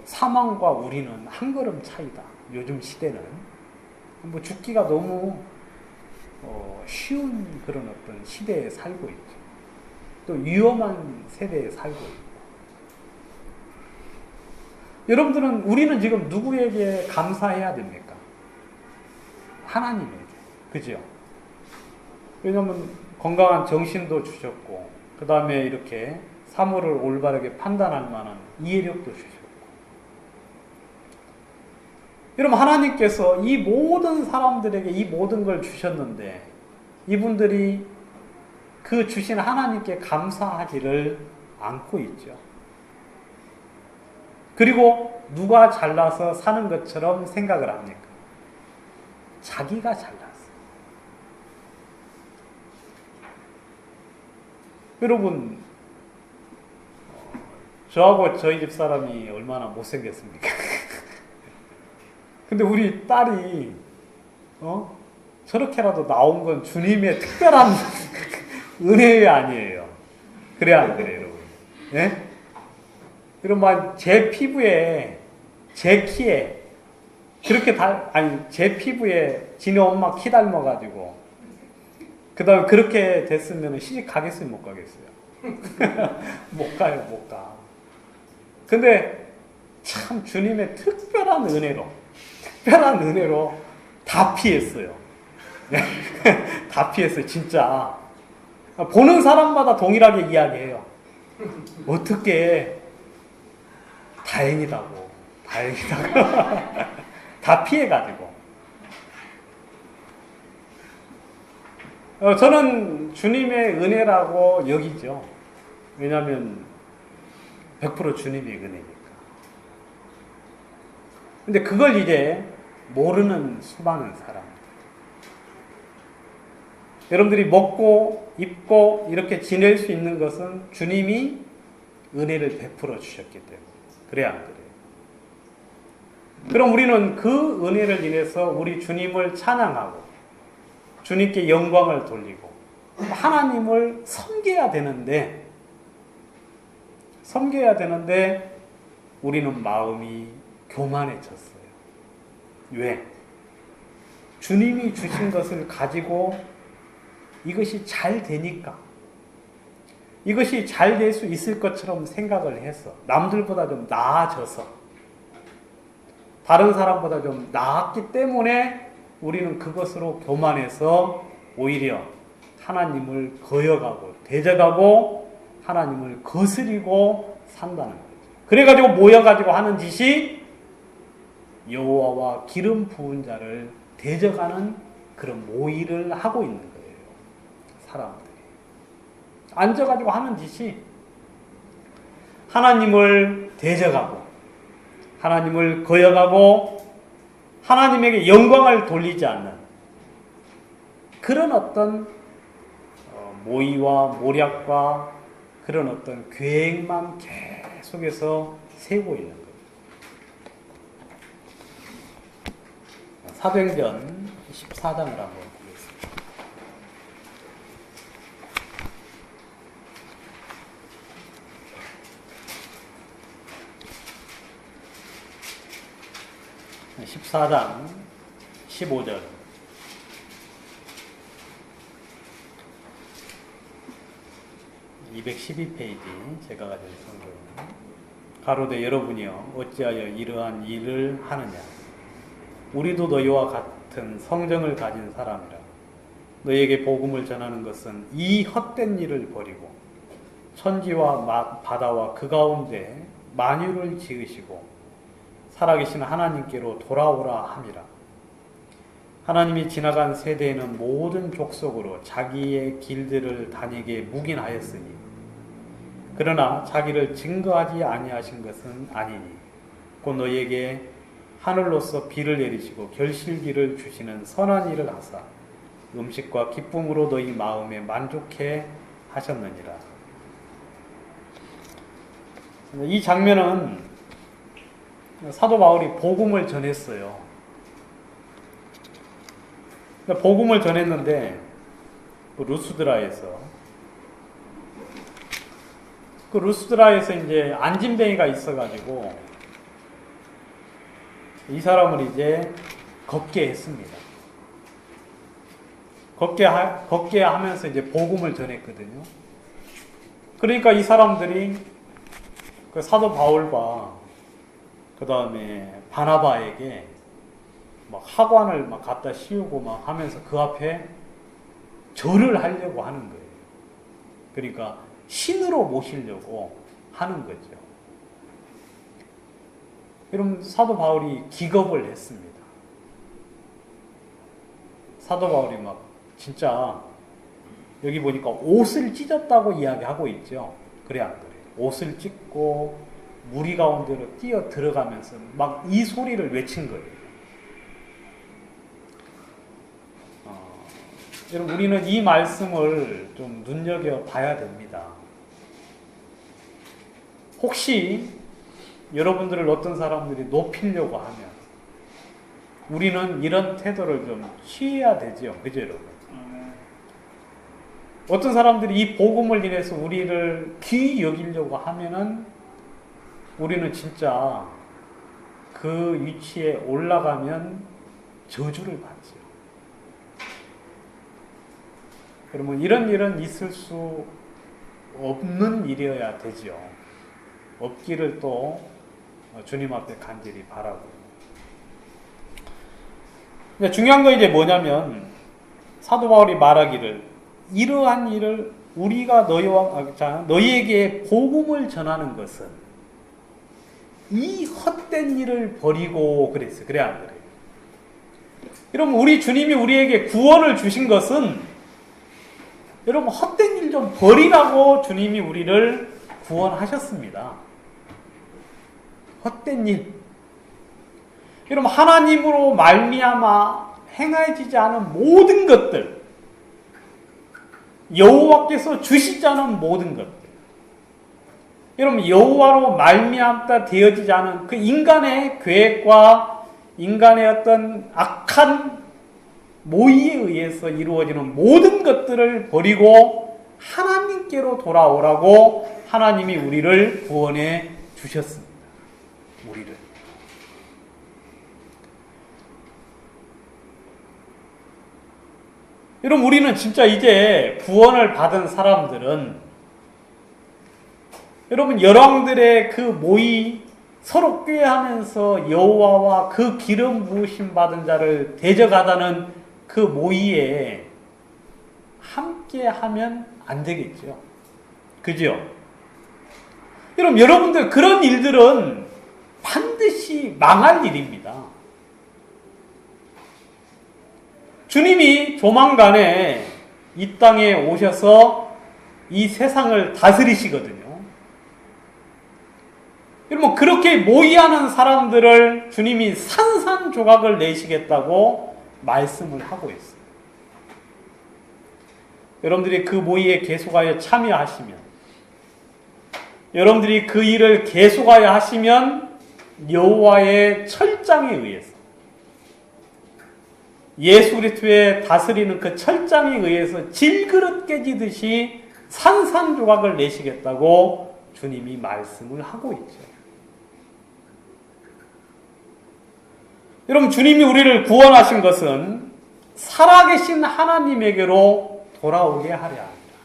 사망과 우리는 한 걸음 차이다. 요즘 시대는 죽기가 너무 쉬운 그런 어떤 시대에 살고 있죠. 또 위험한 세대에 살고 있고. 여러분들은, 우리는 지금 누구에게 감사해야 됩니까? 하나님에게. 그죠? 왜냐하면 건강한 정신도 주셨고, 그 다음에 이렇게 사물을 올바르게 판단할 만한 이해력도 주셨고. 여러분, 하나님께서 이 모든 사람들에게 이 모든 걸 주셨는데, 이분들이 그 주신 하나님께 감사하지를 않고 있죠. 그리고 누가 잘나서 사는 것처럼 생각을 합니까? 자기가 잘났어요. 여러분, 저하고 저희 집 사람이 얼마나 못생겼습니까? 근데 우리 딸이 저렇게라도 나온 건 주님의 특별한 은혜 아니에요. 그래 안 그래요, 여러분? 예? 그럼 제 피부에, 제 키에 그렇게 제 피부에 지네 엄마 키 닮아가지고 그 다음에 그렇게 됐으면 시집 가겠어요, 못 가겠어요? 못 가요, 못 가. 근데 참 주님의 특별한 은혜로 다 피했어요. 다 피했어요, 진짜. 보는 사람마다 동일하게 이야기해요. 어떻게 다행이다고. 다 피해가지고. 저는 주님의 은혜라고 여기죠. 왜냐하면 100% 주님의 은혜니까. 근데 그걸 이제 모르는 수많은 사람. 여러분들이 먹고 입고 이렇게 지낼 수 있는 것은 주님이 은혜를 베풀어 주셨기 때문에. 그래 안 그래요? 그럼 우리는 그 은혜를 인해서 우리 주님을 찬양하고 주님께 영광을 돌리고 하나님을 섬겨야 되는데 우리는 마음이 교만해졌어요. 왜? 주님이 주신 것을 가지고 이것이 잘 되니까, 이것이 잘 될 수 있을 것처럼 생각을 해서, 남들보다 좀 나아져서, 다른 사람보다 좀 나았기 때문에 우리는 그것으로 교만해서 오히려 하나님을 거역하고 대적하고 하나님을 거스리고 산다는 거죠. 그래가지고 모여가지고 하는 짓이 여호와와 기름 부은 자를 대적하는 그런 모의를 하고 있는 거예요. 사람들이 앉아가지고 하는 짓이 하나님을 대적하고 하나님을 거역하고 하나님에게 영광을 돌리지 않는 그런 어떤 모의와 모략과 그런 어떤 계획만 계속해서 세우고 있는 거예요. 사도행전 14장을 한번 보겠습니다. (14장) 15절 212페이지 제가 가진 성경. 가로되 여러분이여 어찌하여 이러한 일을 하느냐. 우리도 너희와 같은 성정을 가진 사람이라. 너희에게 복음을 전하는 것은 이 헛된 일을 버리고 천지와 바다와 그 가운데 만유를 지으시고 살아계신 하나님께로 돌아오라 함이라. 하나님이 지나간 세대에는 모든 족속으로 자기의 길들을 다니게 묵인하였으니 그러나 자기를 증거하지 아니하신 것은 아니니 곧 너희에게 하늘로서 비를 내리시고 결실기를 주시는 선한 일을 하사 음식과 기쁨으로 너희 마음에 만족해 하셨느니라. 이 장면은 사도 바울이 복음을 전했어요. 복음을 전했는데 루스드라에서 이제 안진뱅이가 있어가지고 이 사람을 이제 걷게 했습니다. 걷게 하면서 이제 복음을 전했거든요. 그러니까 이 사람들이 그 사도 바울과 그 다음에 바나바에게 막 학관을 막 갖다 씌우고 막 하면서 그 앞에 절을 하려고 하는 거예요. 그러니까 신으로 모시려고 하는 거죠. 여러분, 사도 바울이 기겁을 했습니다. 사도 바울이 막 진짜 여기 보니까 옷을 찢었다고 이야기하고 있죠. 그래 안 그래요? 옷을 찢고 무리 가운데로 뛰어 들어가면서 막 이 소리를 외친 거예요. 여러분, 우리는 이 말씀을 좀 눈여겨봐야 됩니다. 혹시 여러분들을 어떤 사람들이 높이려고 하면 우리는 이런 태도를 좀 취해야 되죠. 그죠, 여러분? 어떤 사람들이 이 복음을 인해서 우리를 귀히 여기려고 하면은 우리는 진짜 그 위치에 올라가면 저주를 받죠. 그러면 이런 일은 있을 수 없는 일이어야 되죠. 없기를 또 주님 앞에 간절히 바라고. 근데 중요한 건 이제 뭐냐면 사도 바울이 말하기를 이러한 일을 우리가 너희에게 복음을 전하는 것은 이 헛된 일을 버리고 그랬어요. 그래 안 그래요? 여러분, 우리 주님이 우리에게 구원을 주신 것은 여러분 헛된 일 좀 버리라고 주님이 우리를 구원하셨습니다. 헛된 일. 여러분, 하나님으로 말미암아 행해지지 않은 모든 것들, 여호와께서 주시지 않은 모든 것들, 여러분 여호와로 말미암다 되어지지 않은 그 인간의 계획과 인간의 어떤 악한 모의에 의해서 이루어지는 모든 것들을 버리고 하나님께로 돌아오라고 하나님이 우리를 구원해 주셨습니다. 우리를. 여러분, 우리는 진짜 이제 구원을 받은 사람들은 여러분 열왕들의 그 모의 서로 꾀하면서 여호와와 그 기름 부으심 받은 자를 대적하다는 그 모의에 함께 하면 안 되겠죠. 그죠? 여러분, 여러분들 그런 일들은 반드시 망할 일입니다. 주님이 조만간에 이 땅에 오셔서 이 세상을 다스리시거든요. 여러분, 그렇게 모의하는 사람들을 주님이 산산조각을 내시겠다고 말씀을 하고 있어요. 여러분들이 그 모의에 계속하여 참여하시면, 여러분들이 그 일을 계속하여 하시면 여호와의 철장에 의해서, 예수 그리스도의 다스리는 그 철장에 의해서 질그릇 깨지듯이 산산조각을 내시겠다고 주님이 말씀을 하고 있죠. 여러분, 주님이 우리를 구원하신 것은 살아계신 하나님에게로 돌아오게 하려 합니다.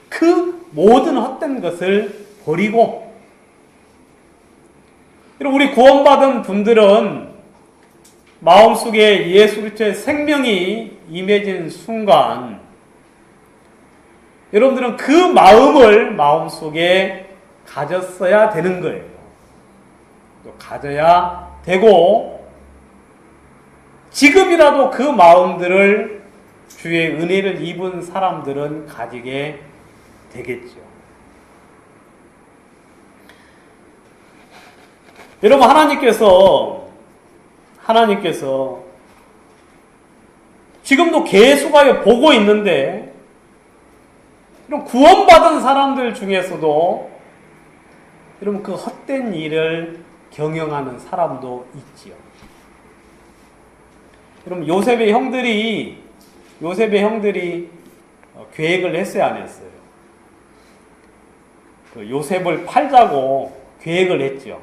그 모든 헛된 것을 버리고, 여러분, 우리 구원받은 분들은 마음속에 예수 그리스도의 생명이 임해진 순간 여러분들은 그 마음을 마음속에 가졌어야 되는 거예요. 또 가져야 되고, 지금이라도 그 마음들을 주의 은혜를 입은 사람들은 가지게 되겠죠. 여러분, 하나님께서 지금도 계속하여 보고 있는데, 이런 구원받은 사람들 중에서도 여러분 그 헛된 일을 경영하는 사람도 있지요. 여러분, 요셉의 형들이 계획을 했어요, 안 했어요? 그 요셉을 팔자고 계획을 했죠.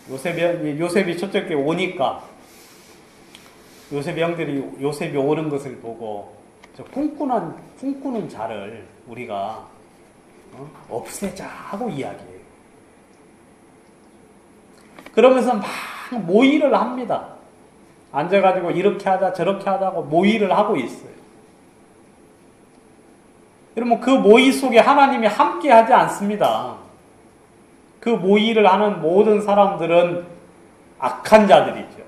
요셉이 저쪽에 오니까 요셉의 형들이 요셉이 오는 것을 보고 저 꿈꾸는 자를 우리가 없애자 하고 이야기해요. 그러면서 막 모의를 합니다. 앉아가지고 이렇게 하자 저렇게 하자고 모의를 하고 있어요. 여러분, 그 모의 속에 하나님이 함께 하지 않습니다. 그 모의를 하는 모든 사람들은 악한 자들이죠.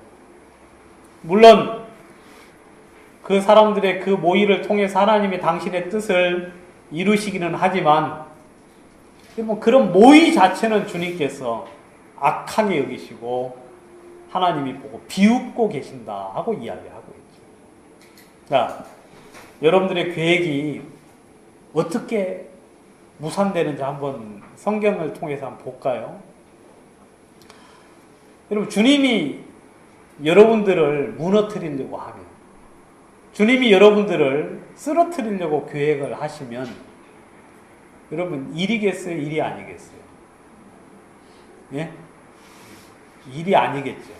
물론 그 사람들의 그 모의를 통해서 하나님이 당신의 뜻을 이루시기는 하지만 여러분, 그런 모의 자체는 주님께서 악하게 여기시고 하나님이 보고 비웃고 계신다 하고 이야기하고 있죠. 자, 여러분들의 계획이 어떻게 무산되는지 한번 성경을 통해서 한번 볼까요? 여러분, 주님이 여러분들을 무너뜨리려고 하면, 주님이 여러분들을 쓰러뜨리려고 계획을 하시면, 여러분, 일이겠어요? 일이 아니겠어요? 예? 일이 아니겠죠.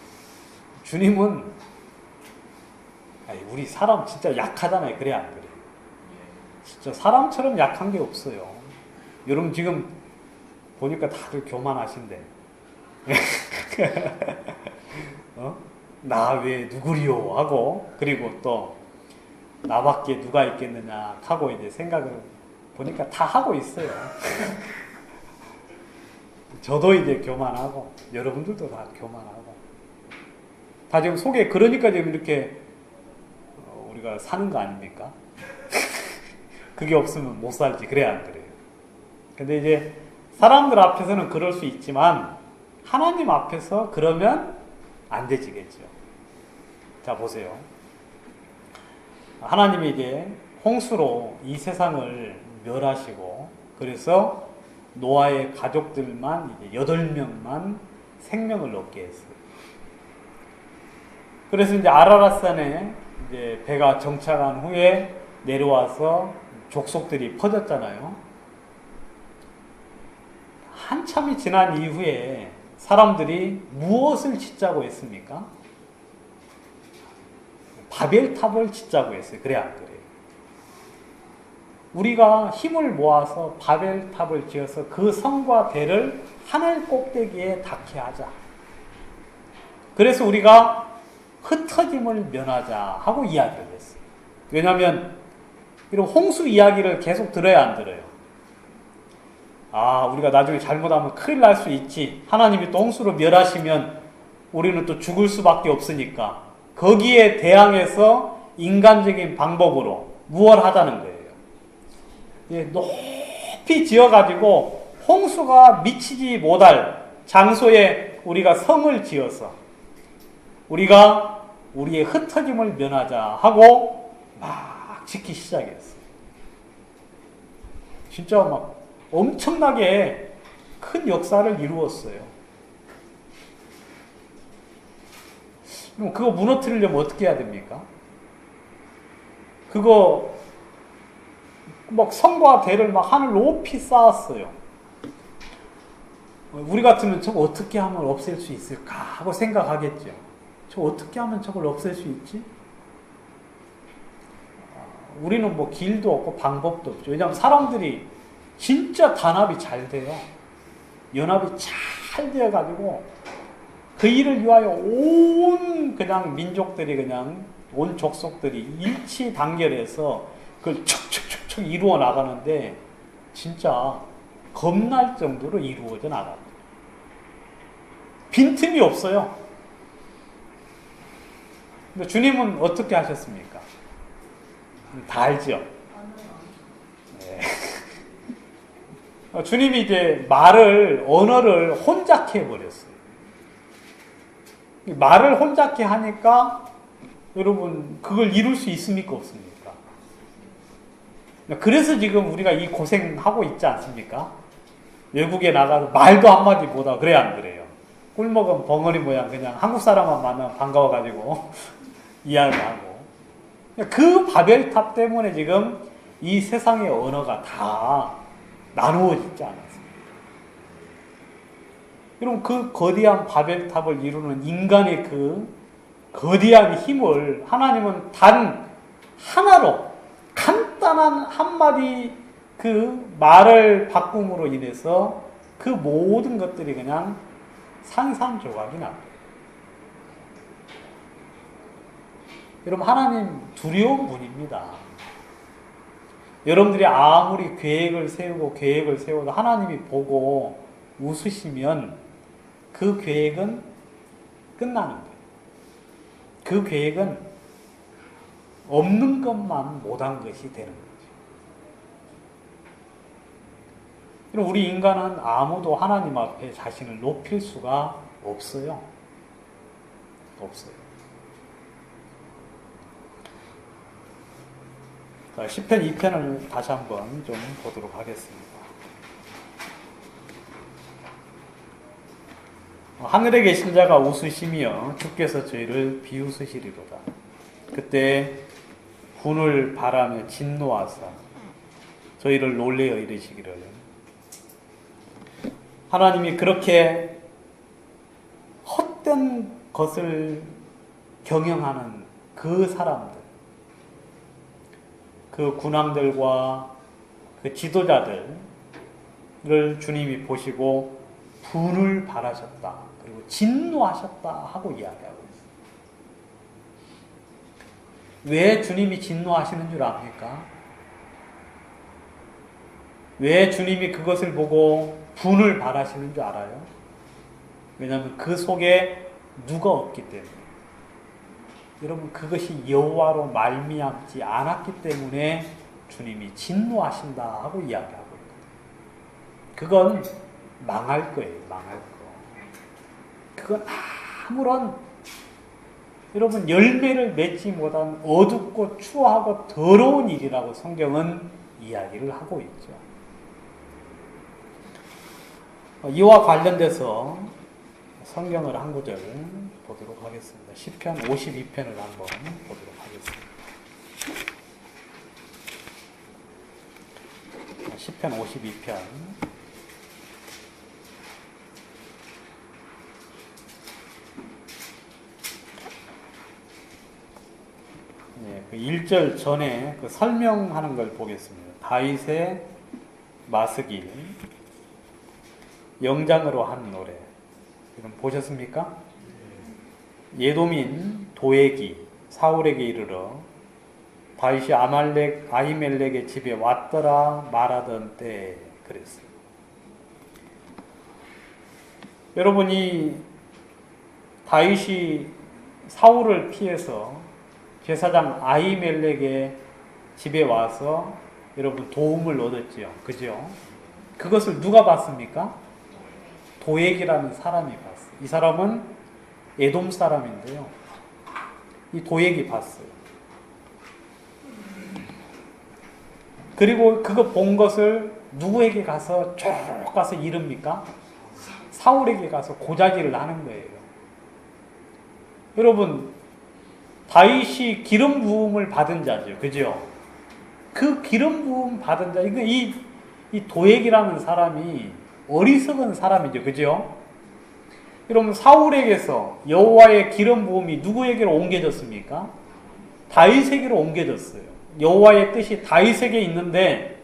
주님은, 우리 사람 진짜 약하잖아요. 그래, 안 그래? 진짜 사람처럼 약한 게 없어요. 여러분, 지금 보니까 다들 교만하신데. 나 왜 누구리요? 하고, 그리고 또, 나밖에 누가 있겠느냐 하고 이제 생각을 보니까 다 하고 있어요. 저도 이제 교만하고, 여러분들도 다 교만하고. 다 지금 속에, 그러니까 지금 이렇게 우리가 사는 거 아닙니까? 그게 없으면 못 살지. 그래, 안 그래요? 근데 이제 사람들 앞에서는 그럴 수 있지만, 하나님 앞에서 그러면 안 되지겠죠. 자, 보세요. 하나님이 이제 홍수로 이 세상을 멸하시고, 그래서 노아의 가족들만 이제 8명만 생명을 얻게 했어요. 그래서 이제 아라랏산에 이제 배가 정착한 후에 내려와서 족속들이 퍼졌잖아요. 한참이 지난 이후에 사람들이 무엇을 짓자고 했습니까? 바벨탑을 짓자고 했어요. 그래, 안 그래요? 우리가 힘을 모아서 바벨탑을 지어서 그 성과 배를 하늘 꼭대기에 닿게 하자. 그래서 우리가 흩어짐을 면하자 하고 이야기를 했어요. 왜냐하면 이런 홍수 이야기를 계속 들어야 안 들어요? 우리가 나중에 잘못하면 큰일 날 수 있지. 하나님이 또 홍수로 멸하시면 우리는 또 죽을 수밖에 없으니까 거기에 대항해서 인간적인 방법으로 무엇을 하자는 거예요. 예, 높이 지어가지고 홍수가 미치지 못할 장소에 우리가 성을 지어서 우리가 우리의 흩어짐을 면하자 하고 막 짓기 시작했어요. 진짜 막 엄청나게 큰 역사를 이루었어요. 그럼 그거 무너뜨리려면 어떻게 해야 됩니까? 그거 막 성과 배를 막 하늘 높이 쌓았어요. 우리 같으면 저거 어떻게 하면 없앨 수 있을까 하고 생각하겠죠. 저 어떻게 하면 저걸 없앨 수 있지? 우리는 뭐 길도 없고 방법도 없죠. 왜냐하면 사람들이 진짜 단합이 잘 돼요. 연합이 잘 되어가지고 그 일을 위하여 온 그냥 민족들이 그냥 온 족속들이 일치 단결해서 그걸 척척척척 이루어 나가는데 진짜 겁날 정도로 이루어져 나갑니다. 빈틈이 없어요. 근데 주님은 어떻게 하셨습니까? 다 알죠? 네. 주님이 이제 언어를 혼잡케 해버렸어요. 말을 혼잡케 하니까 여러분 그걸 이룰 수 있습니까? 없습니까? 그래서 지금 우리가 이 고생하고 있지 않습니까? 외국에 나가서 말도 한마디 못하고 그래 안 그래요? 꿀먹은 벙어리 모양 그냥 한국 사람만 만나면 반가워가지고 이야기하고 그 바벨탑 때문에 지금 이 세상의 언어가 다 나누어지지 않았습니다. 여러분 그 거대한 바벨탑을 이루는 인간의 그 거대한 힘을 하나님은 단 하나로 간단한 한마디 그 말을 바꿈으로 인해서 그 모든 것들이 그냥 산산조각이 납니다. 여러분 하나님 두려운 분입니다. 여러분들이 아무리 계획을 세워도 하나님이 보고 웃으시면 그 계획은 끝나는 거예요. 그 계획은 없는 것만 못한 것이 되는 거죠. 그럼 우리 인간은 아무도 하나님 앞에 자신을 높일 수가 없어요. 없어요. 자, 시편 2편을 다시 한번 좀 보도록 하겠습니다. 하늘에 계신 자가 웃으시며 주께서 저희를 비웃으시리로다. 그때 분을 바라며 진노하사 저희를 놀래어 이르시기를. 하나님이 그렇게 헛된 것을 경영하는 그 사람들, 그 군왕들과 그 지도자들을 주님이 보시고 분을 바라셨다, 그리고 진노하셨다 하고 이야기하고 있습니다. 왜 주님이 진노하시는 줄 압니까? 왜 주님이 그것을 보고 분을 바라시는 줄 알아요? 왜냐하면 그 속에 누가 없기 때문에. 여러분, 그것이 여호와로 말미암지 않았기 때문에 주님이 진노하신다 하고 이야기하고 있거든요. 그건 망할 거예요. 망할 거. 그건 아무런 여러분 열매를 맺지 못한 어둡고 추하고 더러운 일이라고 성경은 이야기를 하고 있죠. 이와 관련돼서 성경을 한 구절 보도록 하겠습니다. 시편 52편을 한번 보도록 하겠습니다. 시편 52편. 그 1절 전에 그 설명하는 걸 보겠습니다. 다윗의 마스길, 영장으로 한 노래. 지금 보셨습니까? 예도민 도액이 사울에게 이르러 다윗이 아히멜렉의 집에 왔더라 말하던 때에 그랬어요. 여러분이 다윗이 사울을 피해서 제사장 아히멜렉의 집에 와서 여러분 도움을 얻었지요. 그죠? 그것을 누가 봤습니까? 도액이라는 사람이 봤어요. 이 사람은 에돔 사람인데요. 이 도액이 봤어요. 그리고 그거 본 것을 누구에게 가서 쭉 가서 이릅니까? 사울에게 가서 고자기를 하는 거예요. 여러분, 다윗이 기름 부음을 받은 자죠. 그죠? 그 기름 부음 받은 자, 이 도액이라는 사람이 어리석은 사람이죠. 그죠? 여러분, 사울에게서 여호와의 기름 부음이 누구에게로 옮겨졌습니까? 다윗에게로 옮겨졌어요. 여호와의 뜻이 다윗에게 있는데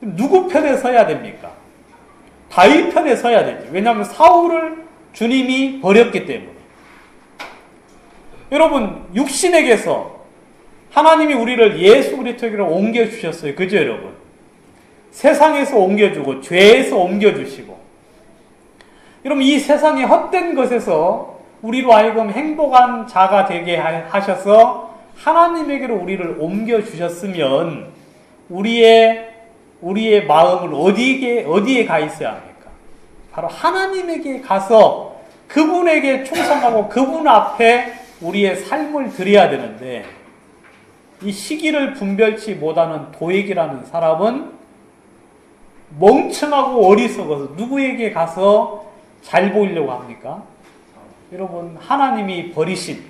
누구 편에 서야 됩니까? 다윗 편에 서야 되죠. 왜냐하면 사울을 주님이 버렸기 때문에. 여러분, 육신에게서 하나님이 우리를 예수 그리스도에게로 옮겨주셨어요. 그죠, 여러분? 세상에서 옮겨주고 죄에서 옮겨주시고, 여러분, 이 세상의 헛된 것에서 우리로 하여금 행복한 자가 되게 하셔서 하나님에게로 우리를 옮겨주셨으면 우리의 마음을 어디에 가 있어야 합니까? 바로 하나님에게 가서 그분에게 충성하고 그분 앞에 우리의 삶을 드려야 되는데, 이 시기를 분별치 못하는 도액이라는 사람은 멍청하고 어리석어서 누구에게 가서 잘 보이려고 합니까? 여러분, 하나님이 버리신,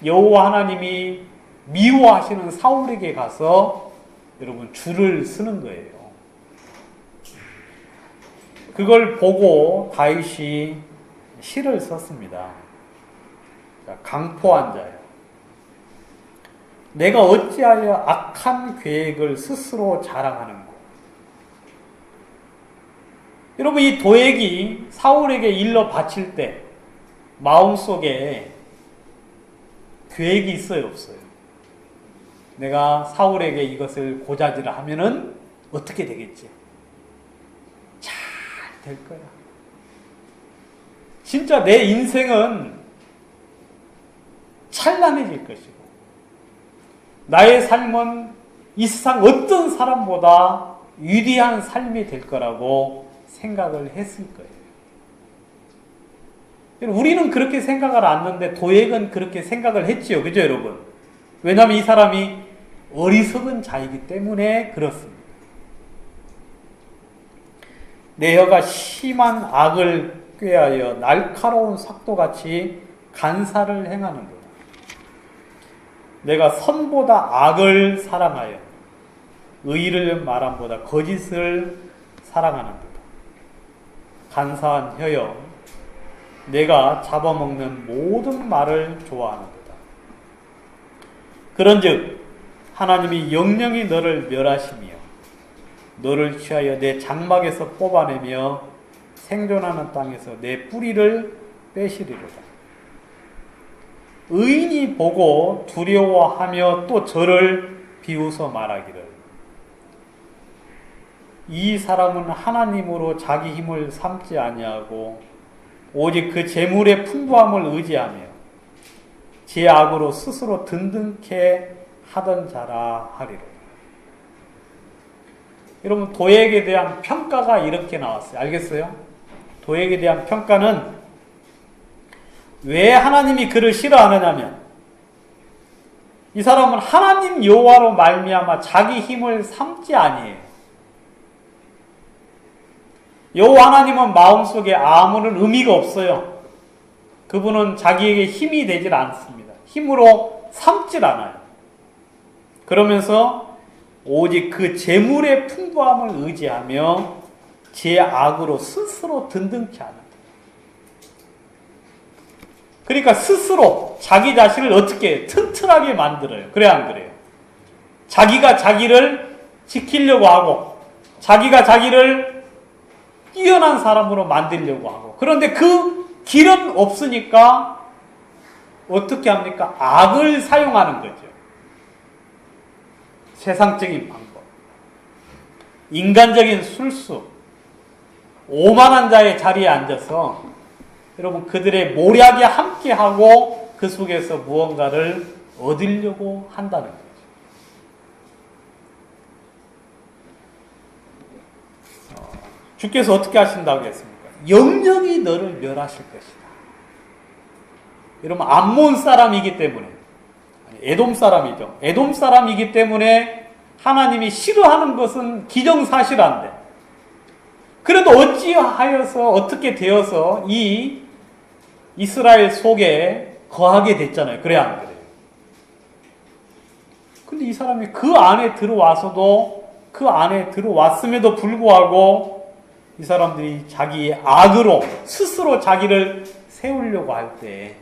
여호와 하나님이 미워하시는 사울에게 가서 여러분 줄을 서는 거예요. 그걸 보고 다윗이 시를 썼습니다. 강포한 자요, 내가 어찌하여 악한 계획을 스스로 자랑하는고. 여러분, 이 도액이 사울에게 일러 바칠 때 마음속에 계획이 있어요, 없어요? 내가 사울에게 이것을 고자질을 하면은 어떻게 되겠지? 잘 될 거야. 진짜 내 인생은 찬란해질 것이고, 나의 삶은 이 세상 어떤 사람보다 위대한 삶이 될 거라고 생각을 했을 거예요. 우리는 그렇게 생각을 안 했는데 도액은 그렇게 생각을 했지요. 그죠, 여러분? 왜냐하면 이 사람이 어리석은 자이기 때문에 그렇습니다. 내 혀가 심한 악을 꾀하여 날카로운 삭도같이 간사를 행하는도다. 내가 선보다 악을 사랑하여 의를 말함보다 거짓을 사랑하는도다. 간사한 혀여, 내가 잡아먹는 모든 말을 좋아하는도다. 그런즉 하나님이 영영이 너를 멸하시며 너를 취하여 내 장막에서 뽑아내며 생존하는 땅에서 내 뿌리를 빼시리로다. 의인이 보고 두려워하며 또 저를 비웃어 말하기를, 이 사람은 하나님으로 자기 힘을 삼지 아니하고 오직 그 재물의 풍부함을 의지하며 제 악으로 스스로 든든케 하던 자라 하리로다. 여러분, 도액에 대한 평가가 이렇게 나왔어요. 알겠어요? 도액에 대한 평가는 왜 하나님이 그를 싫어하느냐면, 이 사람은 하나님 여호와로 말미암아 자기 힘을 삼지 아니에요. 여호와 하나님은 마음속에 아무런 의미가 없어요. 그분은 자기에게 힘이 되질 않습니다. 힘으로 삼질 않아요. 그러면서 오직 그 재물의 풍부함을 의지하며 제 악으로 스스로 든든치 않는다. 그러니까 스스로 자기 자신을 어떻게 튼튼하게 만들어요. 그래 안 그래요? 자기가 자기를 지키려고 하고 자기가 자기를 뛰어난 사람으로 만들려고 하고, 그런데 그 길은 없으니까 어떻게 합니까? 악을 사용하는 거죠. 세상적인 방법, 인간적인 술수, 오만한 자의 자리에 앉아서 여러분 그들의 모략에 함께하고 그 속에서 무언가를 얻으려고 한다는 거죠. 주께서 어떻게 하신다고 했습니까? 영영이 너를 멸하실 것이다. 여러분, 암몬 사람이기 때문에, 에돔 사람이죠. 에돔 사람이기 때문에 하나님이 싫어하는 것은 기정사실한데, 그래도 어찌하여서 어떻게 되어서 이 이스라엘 속에 거하게 됐잖아요. 그래 안 그래요? 근데 이 사람이 그 안에 들어와서도, 그 안에 들어왔음에도 불구하고 이 사람들이 자기의 악으로 스스로 자기를 세우려고 할 때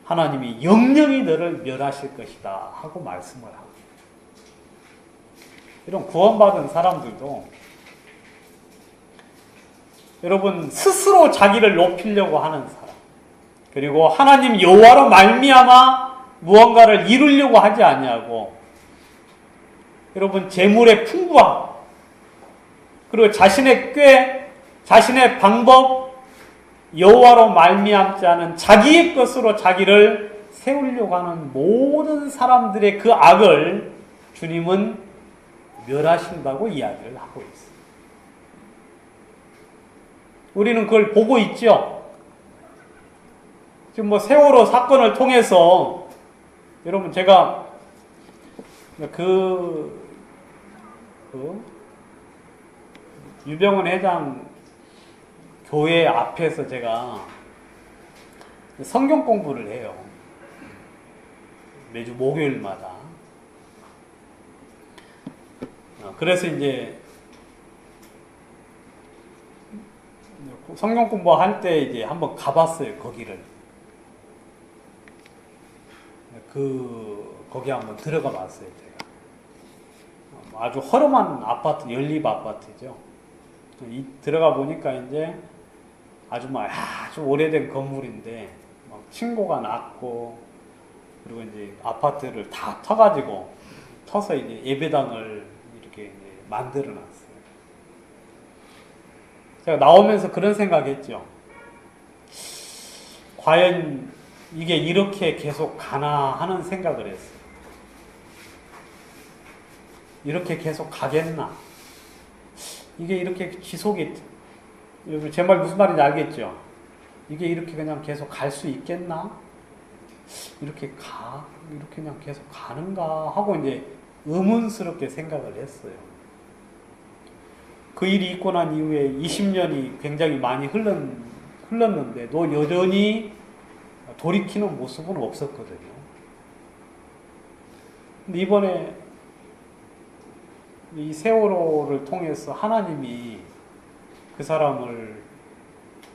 하나님이 영영이 너를 멸하실 것이다 하고 말씀을 하고, 이런 구원받은 사람들도 여러분 스스로 자기를 높이려고 하는 사람, 그리고 하나님 여호와로 말미암아 무언가를 이루려고 하지 아니하고, 여러분 재물의 풍부함, 그리고 자신의 꾀, 자신의 방법, 여호와로 말미암지 않은 자기의 것으로 자기를 세우려고 하는 모든 사람들의 그 악을 주님은 멸하신다고 이야기를 하고 있습니다. 우리는 그걸 보고 있죠. 지금 뭐 세월호 사건을 통해서 여러분 제가 유병헌 회장 교회 앞에서 제가 성경 공부를 해요. 매주 목요일마다. 그래서 이제 성경 공부할 때 이제 한번 가봤어요, 거기를. 거기 한번 들어가 봤어요, 제가. 아주 허름한 아파트, 연립 아파트죠. 들어가 보니까 이제 아주 오래된 건물인데 막 층고가 낮고, 그리고 이제 아파트를 다 터서 이제 예배당을 이렇게 이제 만들어 놨어요. 제가 나오면서 그런 생각했죠. 과연 이게 이렇게 계속 가나 하는 생각을 했어요. 이렇게 계속 가겠나? 이게 이렇게 지속이, 제 말 무슨 말인지 알겠죠? 이게 이렇게 그냥 계속 갈 수 있겠나? 이렇게 그냥 계속 가는가 하고 이제 의문스럽게 생각을 했어요. 그 일이 있고 난 이후에 20년이 굉장히 많이 흘렀는데도 여전히 돌이키는 모습은 없었거든요. 근데 이번에 이 세월호를 통해서 하나님이 그 사람을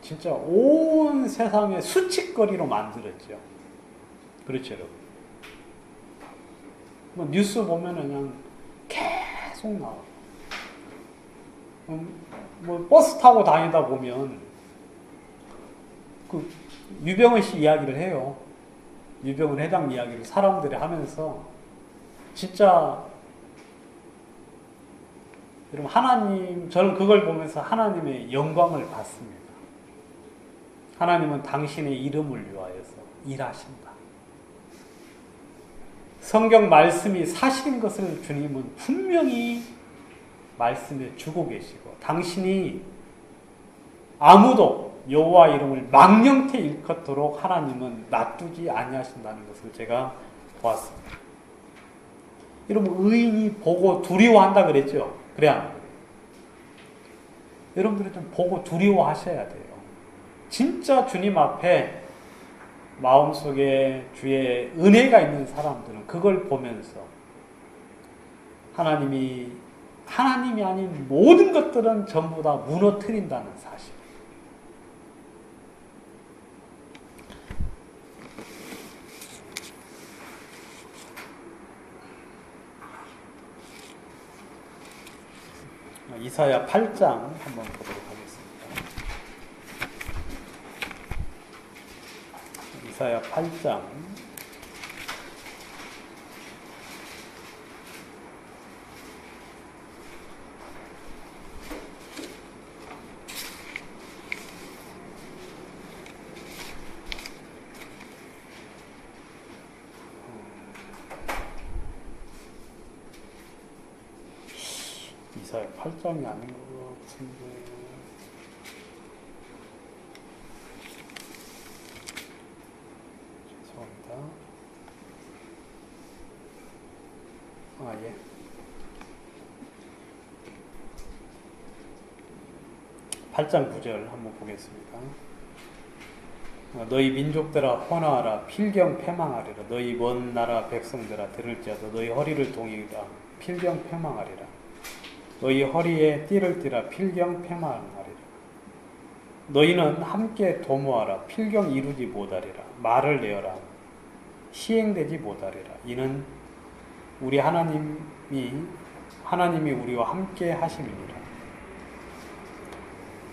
진짜 온 세상의 수치거리로 만들었죠. 그렇죠, 여러분. 뭐 뉴스 보면은 그냥 계속 나와요. 뭐 버스 타고 다니다 보면 그 유병헌 씨 이야기를 해요. 유병헌 회장 이야기를 사람들이 하면서 진짜 여러분 하나님, 저는 그걸 보면서 하나님의 영광을 받습니다. 하나님은 당신의 이름을 위하여서 일하신다. 성경 말씀이 사실인 것을 주님은 분명히 말씀해 주고 계시고, 당신이 아무도 여호와 이름을 망령태 일컫도록 하나님은 놔두지 아니하신다는 것을 제가 보았습니다. 여러분, 의인이 보고 두려워한다 그랬죠? 그래 안 그래요? 여러분들이 좀 보고 두려워하셔야 돼요. 진짜 주님 앞에 마음속에 주의 은혜가 있는 사람들은 그걸 보면서 하나님이 아닌 모든 것들은 전부 다 무너뜨린다는 사실. 이사야 8장 한번 보도록 하겠습니다. 이사야 8장 8장이 아닌 것 같은데. 죄송합니다. 예. (8장 9절) 한번 보겠습니다. 너희 민족들아 혼화하라. 필경 패망하리라. 너희 먼 나라 백성들아 들을지어다. 너희 허리를 동이라. 필경 패망하리라. 너희 허리에 띠를 띠라. 필경 패망하리라. 너희는 함께 도모하라. 필경 이루지 못하리라. 말을 내어라. 시행되지 못하리라. 이는 우리 하나님이 우리와 함께 하심이니라.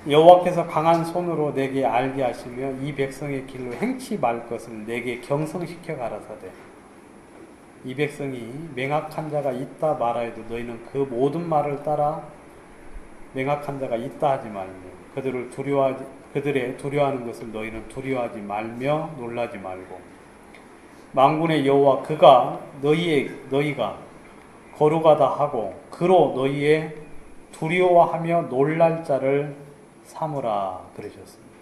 여호와께서 강한 손으로 내게 알게 하시며 이 백성의 길로 행치 말 것을 내게 경성시켜 가라사대. 이 백성이 맹악한 자가 있다 말하여도 너희는 그 모든 말을 따라 맹악한 자가 있다 하지 말며 그들의 두려워하는 것을 너희는 두려워하지 말며 놀라지 말고 만군의 여호와 그가 너희가 거룩하다 하고 그로 너희의 두려워하며 놀랄 자를 삼으라 그러셨습니다.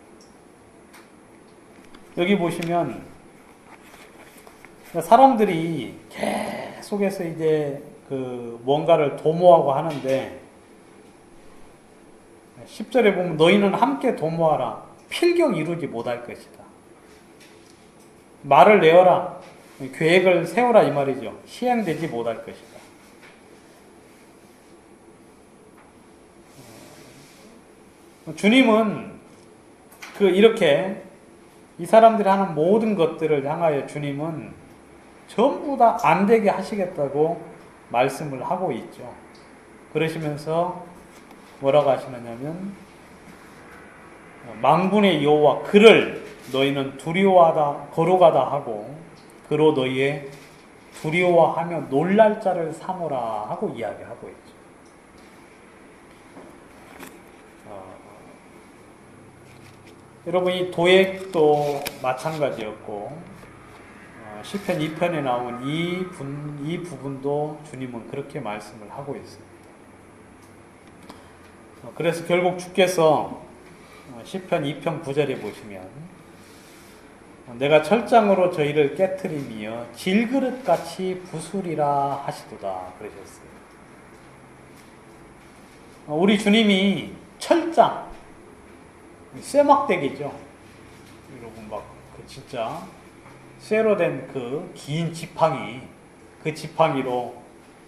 여기 보시면 사람들이 계속해서 이제 뭔가를 도모하고 하는데 10절에 보면 너희는 함께 도모하라. 필경 이루지 못할 것이다. 말을 내어라. 계획을 세우라 이 말이죠. 시행되지 못할 것이다. 주님은 이렇게 이 사람들이 하는 모든 것들을 향하여 주님은 전부 다 안 되게 하시겠다고 말씀을 하고 있죠. 그러시면서 뭐라고 하시느냐면 만군의 여호와 그를 너희는 두려워하다 거룩하다 하고 그로 너희의 두려워하며 놀랄 자를 삼으라 하고 이야기하고 있죠. 여러분 이 도액도 마찬가지였고 시편 2편에 나온 이 부분도 주님은 그렇게 말씀을 하고 있습니다. 그래서 결국 주께서 시편 2편 9절에 보시면 내가 철장으로 저희를 깨트리며 질그릇같이 부수리라 하시도다 그러셨어요. 우리 주님이 철장, 쇠막대기죠. 여러분 그 진짜 쇠로 된 그 긴 지팡이, 그 지팡이로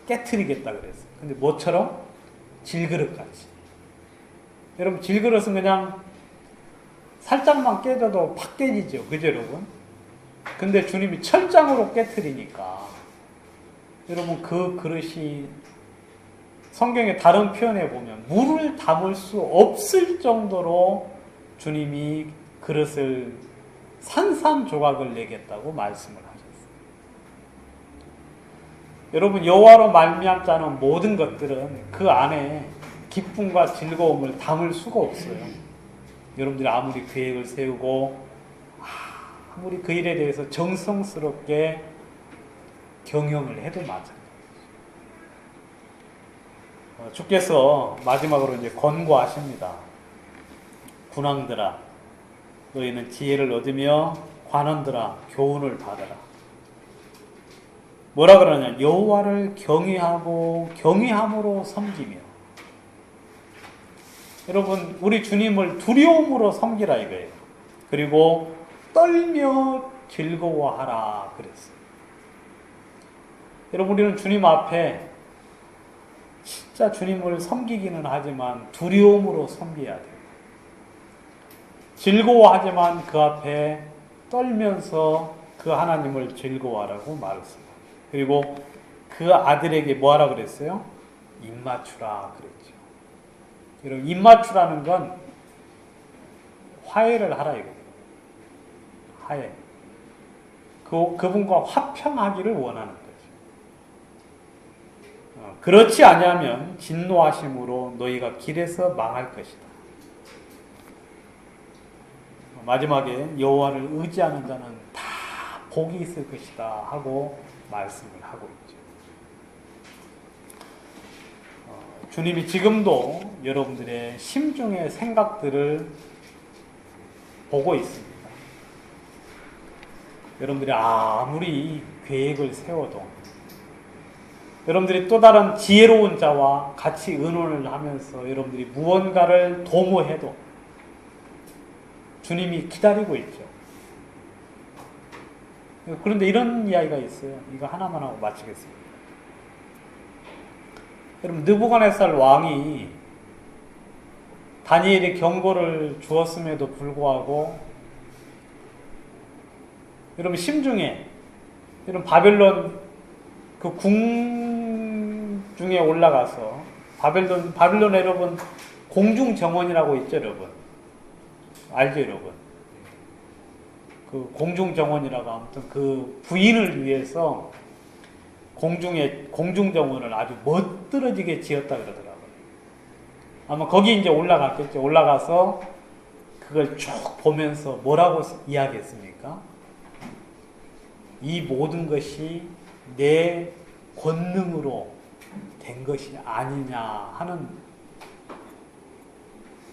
깨트리겠다 그랬어요. 근데 뭐처럼? 질그릇같이. 여러분 질그릇은 그냥 살짝만 깨져도 팍 깨지죠. 그죠 여러분? 근데 주님이 철장으로 깨트리니까 여러분 그 그릇이 성경의 다른 표현에 보면 물을 담을 수 없을 정도로 주님이 그릇을 산산조각을 내겠다고 말씀을 하셨어요. 여러분 여호와로 말미암자는 모든 것들은 그 안에 기쁨과 즐거움을 담을 수가 없어요. 여러분들이 아무리 계획을 세우고 아무리 그 일에 대해서 정성스럽게 경영을 해도 마찬가지예요. 주께서 마지막으로 이제 권고하십니다. 군왕들아, 너희는 지혜를 얻으며 관원들아, 교훈을 받아라. 뭐라 그러냐? 여호와를 경외하고 경외함으로 섬기며. 여러분, 우리 주님을 두려움으로 섬기라 이거예요. 그리고 떨며 즐거워하라 그랬어요. 여러분, 우리는 주님 앞에 진짜 주님을 섬기기는 하지만 두려움으로 섬겨야 돼요. 즐거워하지만 그 앞에 떨면서 그 하나님을 즐거워하라고 말했습니다. 그리고 그 아들에게 뭐하라 그랬어요? 입맞추라 그랬죠. 여러분, 입맞추라는 건 화해를 하라 이거예요. 화해. 그분과 화평하기를 원하는 거죠. 그렇지 아니하면 진노하심으로 너희가 길에서 망할 것이다. 마지막에 여호와를 의지하는 자는 다 복이 있을 것이다 하고 말씀을 하고 있죠. 주님이 지금도 여러분들의 심중의 생각들을 보고 있습니다. 여러분들이 아무리 계획을 세워도 여러분들이 또 다른 지혜로운 자와 같이 의논을 하면서 여러분들이 무언가를 도모해도 주님이 기다리고 있죠. 그런데 이런 이야기가 있어요. 이거 하나만 하고 마치겠습니다. 여러분, 느부갓네살 왕이 다니엘이 경고를 주었음에도 불구하고 여러분 심중에 여러분 바벨론 그 궁중에 올라가서 바벨론 여러분 공중 정원이라고 있죠, 여러분. 알죠, 여러분? 그 공중 정원이라고 아무튼 그 부인을 위해서 공중 정원을 아주 멋들어지게 지었다 그러더라고요. 아마 거기 이제 올라갔겠죠. 올라가서 그걸 쭉 보면서 뭐라고 이야기했습니까? 이 모든 것이 내 권능으로 된 것이 아니냐 하는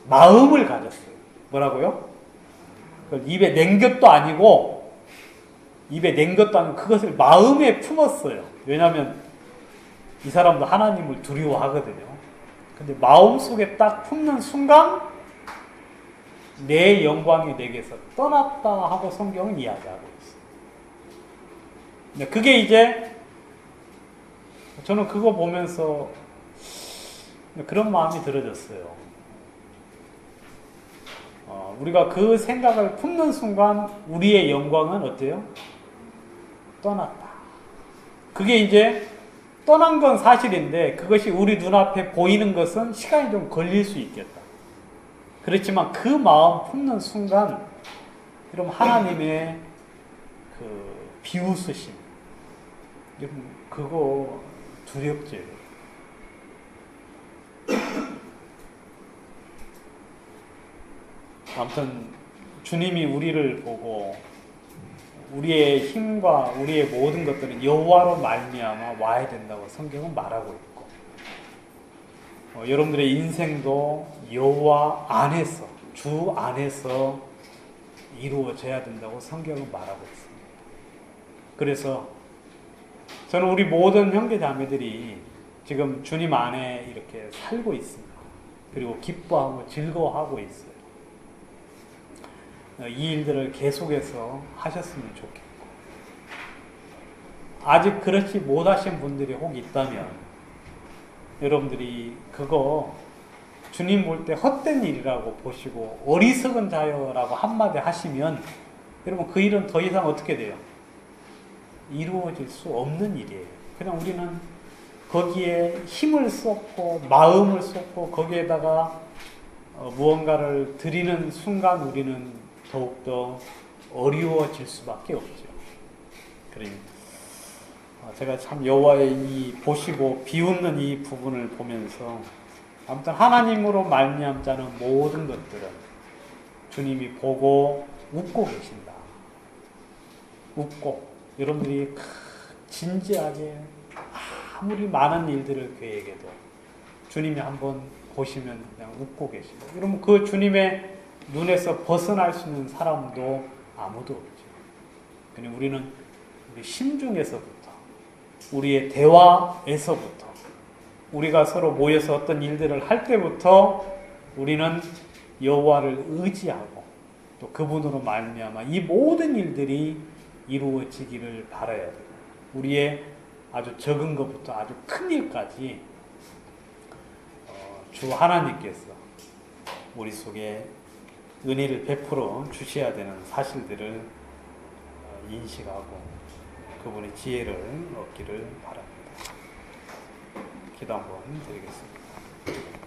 마음을 가졌어요. 뭐라고요? 그걸 입에 낸 것도 아니고 그것을 마음에 품었어요. 왜냐하면 이 사람도 하나님을 두려워하거든요. 근데 마음속에 딱 품는 순간 내 영광이 내게서 떠났다 하고 성경은 이야기하고 있어요. 그게 이제 저는 그거 보면서 그런 마음이 들어졌어요. 우리가 그 생각을 품는 순간 우리의 영광은 어때요? 떠났다. 그게 이제 떠난 건 사실인데 그것이 우리 눈앞에 보이는 것은 시간이 좀 걸릴 수 있겠다. 그렇지만 그 마음 품는 순간 여러분 하나님의 그 비웃으심 여러분 그거 두렵죠. 아무튼 주님이 우리를 보고 우리의 힘과 우리의 모든 것들은 여호와로 말미암아 와야 된다고 성경은 말하고 있고 여러분들의 인생도 여호와 안에서 주 안에서 이루어져야 된다고 성경은 말하고 있습니다. 그래서 저는 우리 모든 형제 자매들이 지금 주님 안에 이렇게 살고 있습니다. 그리고 기뻐하고 즐거워하고 있어요. 이 일들을 계속해서 하셨으면 좋겠고, 아직 그렇지 못하신 분들이 혹 있다면 여러분들이 그거 주님 볼 때 헛된 일이라고 보시고 어리석은 자여라고 한마디 하시면 여러분 그 일은 더 이상 어떻게 돼요? 이루어질 수 없는 일이에요. 그냥 우리는 거기에 힘을 쏟고 마음을 쏟고 거기에다가 무언가를 드리는 순간 우리는 더욱더 어려워질 수밖에 없죠. 그러니 제가 참 여호와의 이 보시고 비웃는 이 부분을 보면서 아무튼 하나님으로 말미암 자는 모든 것들은 주님이 보고 웃고 계신다. 웃고 여러분들이 진지하게 아무리 많은 일들을 계획해도 주님이 한번 보시면 그냥 웃고 계시고, 여러분 그 주님의 눈에서 벗어날 수 있는 사람도 아무도 없죠. 그냥 우리는 우리 심중에서부터, 우리의 대화에서부터, 우리가 서로 모여서 어떤 일들을 할 때부터 우리는 여호와를 의지하고 또 그분으로 말미암아 이 모든 일들이 이루어지기를 바라야 돼요. 우리의 아주 적은 것부터 아주 큰 일까지 주 하나님께서 우리 속에 은혜를 베풀어 주셔야 되는 사실들을 인식하고 그분의 지혜를 얻기를 바랍니다. 기도 한번 드리겠습니다.